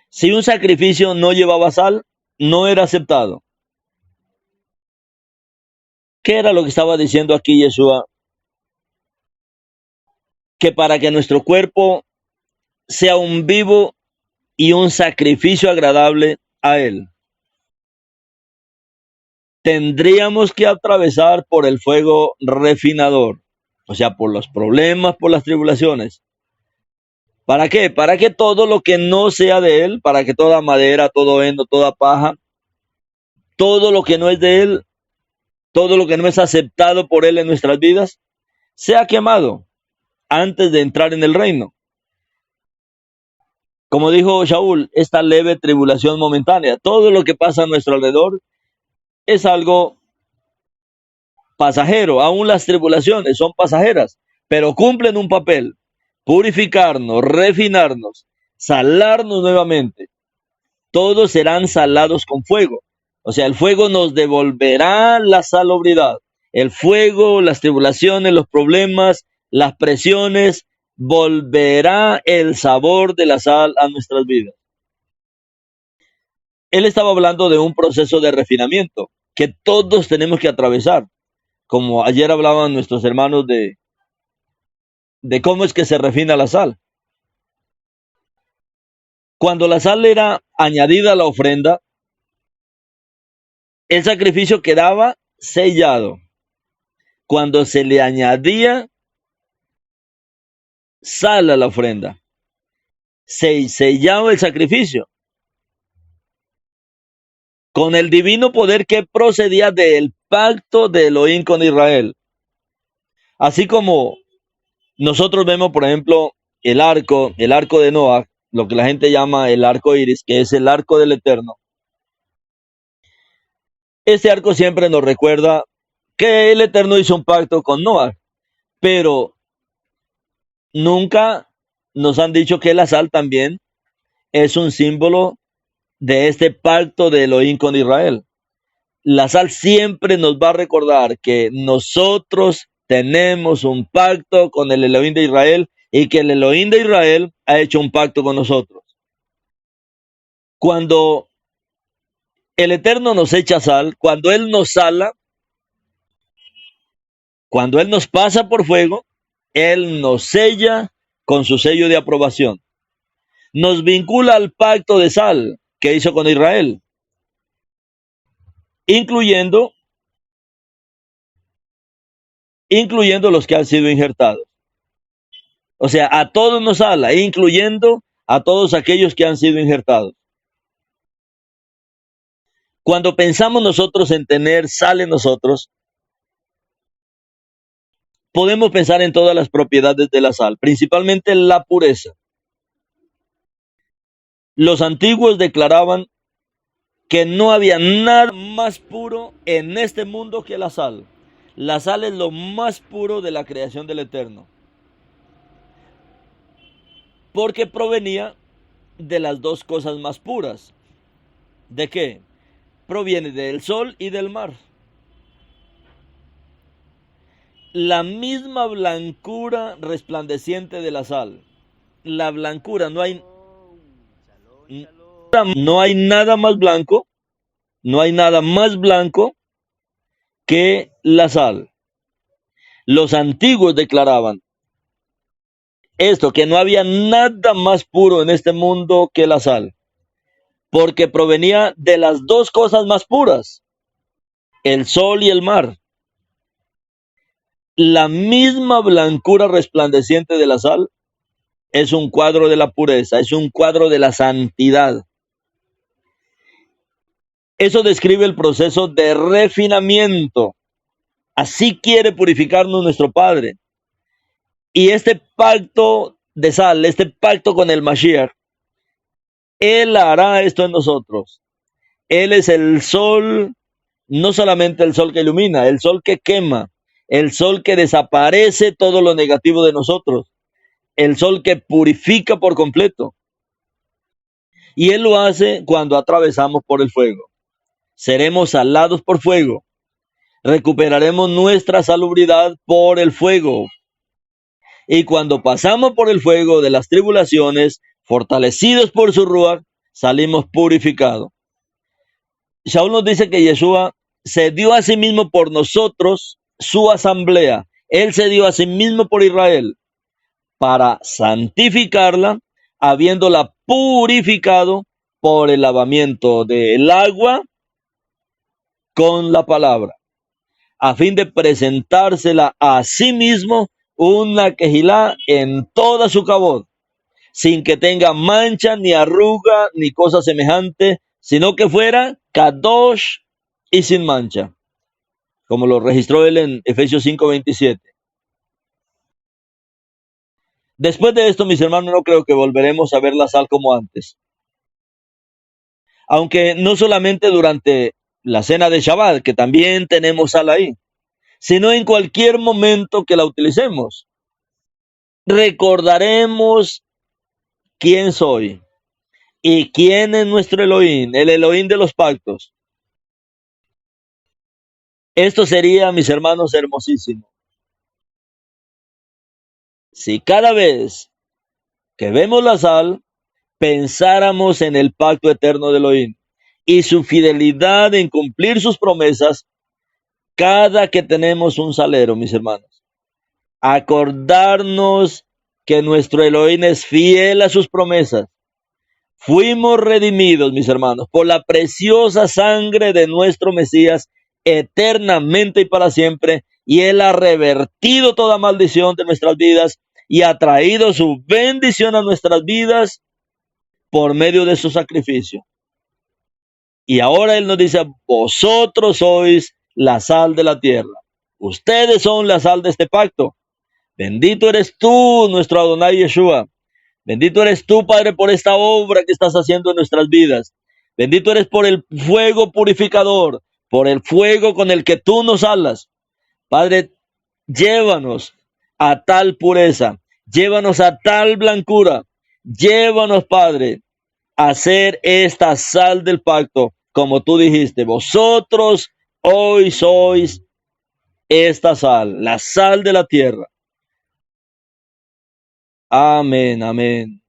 Speaker 1: Si un sacrificio no llevaba sal, no era aceptado. ¿Qué era lo que estaba diciendo aquí Yeshua? Que para que nuestro cuerpo sea un vivo y un sacrificio agradable a Él, tendríamos que atravesar por el fuego refinador, o sea, por los problemas, por las tribulaciones. ¿Para qué? Para que todo lo que no sea de Él, para que toda madera, todo heno, toda paja, todo lo que no es de Él, todo lo que no es aceptado por Él en nuestras vidas, sea quemado antes de entrar en el reino. Como dijo Shaul, esta leve tribulación momentánea, todo lo que pasa a nuestro alrededor es algo pasajero. Aún las tribulaciones son pasajeras, pero cumplen un papel: purificarnos, refinarnos, salarnos nuevamente. Todos serán salados con fuego. O sea, el fuego nos devolverá la salubridad. El fuego, las tribulaciones, los problemas, las presiones, volverá el sabor de la sal a nuestras vidas. Él estaba hablando de un proceso de refinamiento que todos tenemos que atravesar. Como ayer hablaban nuestros hermanos de cómo es que se refina la sal. Cuando la sal era añadida a la ofrenda, el sacrificio quedaba sellado. Cuando se le añadía sal a la ofrenda, se sellaba el sacrificio con el divino poder que procedía del pacto de Elohim con Israel. Así como nosotros vemos, por ejemplo, el arco de Noah, lo que la gente llama el arco iris, que es el arco del Eterno. Este arco siempre nos recuerda que el Eterno hizo un pacto con Noah, pero nunca nos han dicho que la sal también es un símbolo de este pacto de Elohim con Israel. La sal siempre nos va a recordar que nosotros tenemos un pacto con el Elohim de Israel y que el Elohim de Israel ha hecho un pacto con nosotros. Cuando el Eterno nos echa sal, cuando Él nos sala, cuando Él nos pasa por fuego, Él nos sella con su sello de aprobación. Nos vincula al pacto de sal que hizo con Israel, incluyendo los que han sido injertados. O sea, a todos nos sala, incluyendo a todos aquellos que han sido injertados. Cuando pensamos nosotros en tener sal en nosotros, podemos pensar en todas las propiedades de la sal, principalmente la pureza. Los antiguos declaraban que no había nada más puro en este mundo que la sal. La sal es lo más puro de la creación del Eterno, porque provenía de las dos cosas más puras. ¿De qué? Proviene del sol y del mar. La misma blancura resplandeciente de la sal. La blancura, no hay nada más blanco, no hay nada más blanco que la sal. Los antiguos declaraban esto, que no había nada más puro en este mundo que la sal, porque provenía de las dos cosas más puras, el sol y el mar. La misma blancura resplandeciente de la sal es un cuadro de la pureza, es un cuadro de la santidad. Eso describe el proceso de refinamiento. Así quiere purificarnos nuestro Padre. Y este pacto de sal, este pacto con el Mashiach, Él hará esto en nosotros. Él es el sol, no solamente el sol que ilumina, el sol que quema, el sol que desaparece todo lo negativo de nosotros, el sol que purifica por completo. Y Él lo hace cuando atravesamos por el fuego. Seremos salados por fuego. Recuperaremos nuestra salubridad por el fuego. Y cuando pasamos por el fuego de las tribulaciones, fortalecidos por su Ruach, salimos purificados. Shaul nos dice que Yeshua se dio a sí mismo por nosotros, su asamblea. Él se dio a sí mismo por Israel para santificarla, habiéndola purificado por el lavamiento del agua con la palabra, a fin de presentársela a sí mismo una quejilá en toda su cabot, sin que tenga mancha, ni arruga, ni cosa semejante, sino que fuera kadosh y sin mancha, como lo registró él en Efesios 5:27. Después de esto, mis hermanos, no creo que volveremos a ver la sal como antes. Aunque no solamente durante la cena de Shabbat, que también tenemos sal ahí, sino en cualquier momento que la utilicemos. Recordaremos quién soy y quién es nuestro Elohim, el Elohim de los pactos. Esto sería, mis hermanos, hermosísimo. Si cada vez que vemos la sal, pensáramos en el pacto eterno de Elohim y su fidelidad en cumplir sus promesas cada que tenemos un salero, mis hermanos. Acordarnos que nuestro Elohim es fiel a sus promesas. Fuimos redimidos, mis hermanos, por la preciosa sangre de nuestro Mesías eternamente y para siempre, y Él ha revertido toda maldición de nuestras vidas y ha traído su bendición a nuestras vidas por medio de su sacrificio. Y ahora Él nos dice, vosotros sois la sal de la tierra. Ustedes son la sal de este pacto. Bendito eres tú, nuestro Adonai Yeshua. Bendito eres tú, Padre, por esta obra que estás haciendo en nuestras vidas. Bendito eres por el fuego purificador, por el fuego con el que tú nos salas. Padre, llévanos a tal pureza, llévanos a tal blancura, llévanos, Padre, a ser esta sal del pacto, como tú dijiste. Vosotros hoy sois esta sal, la sal de la tierra. Amén, amén.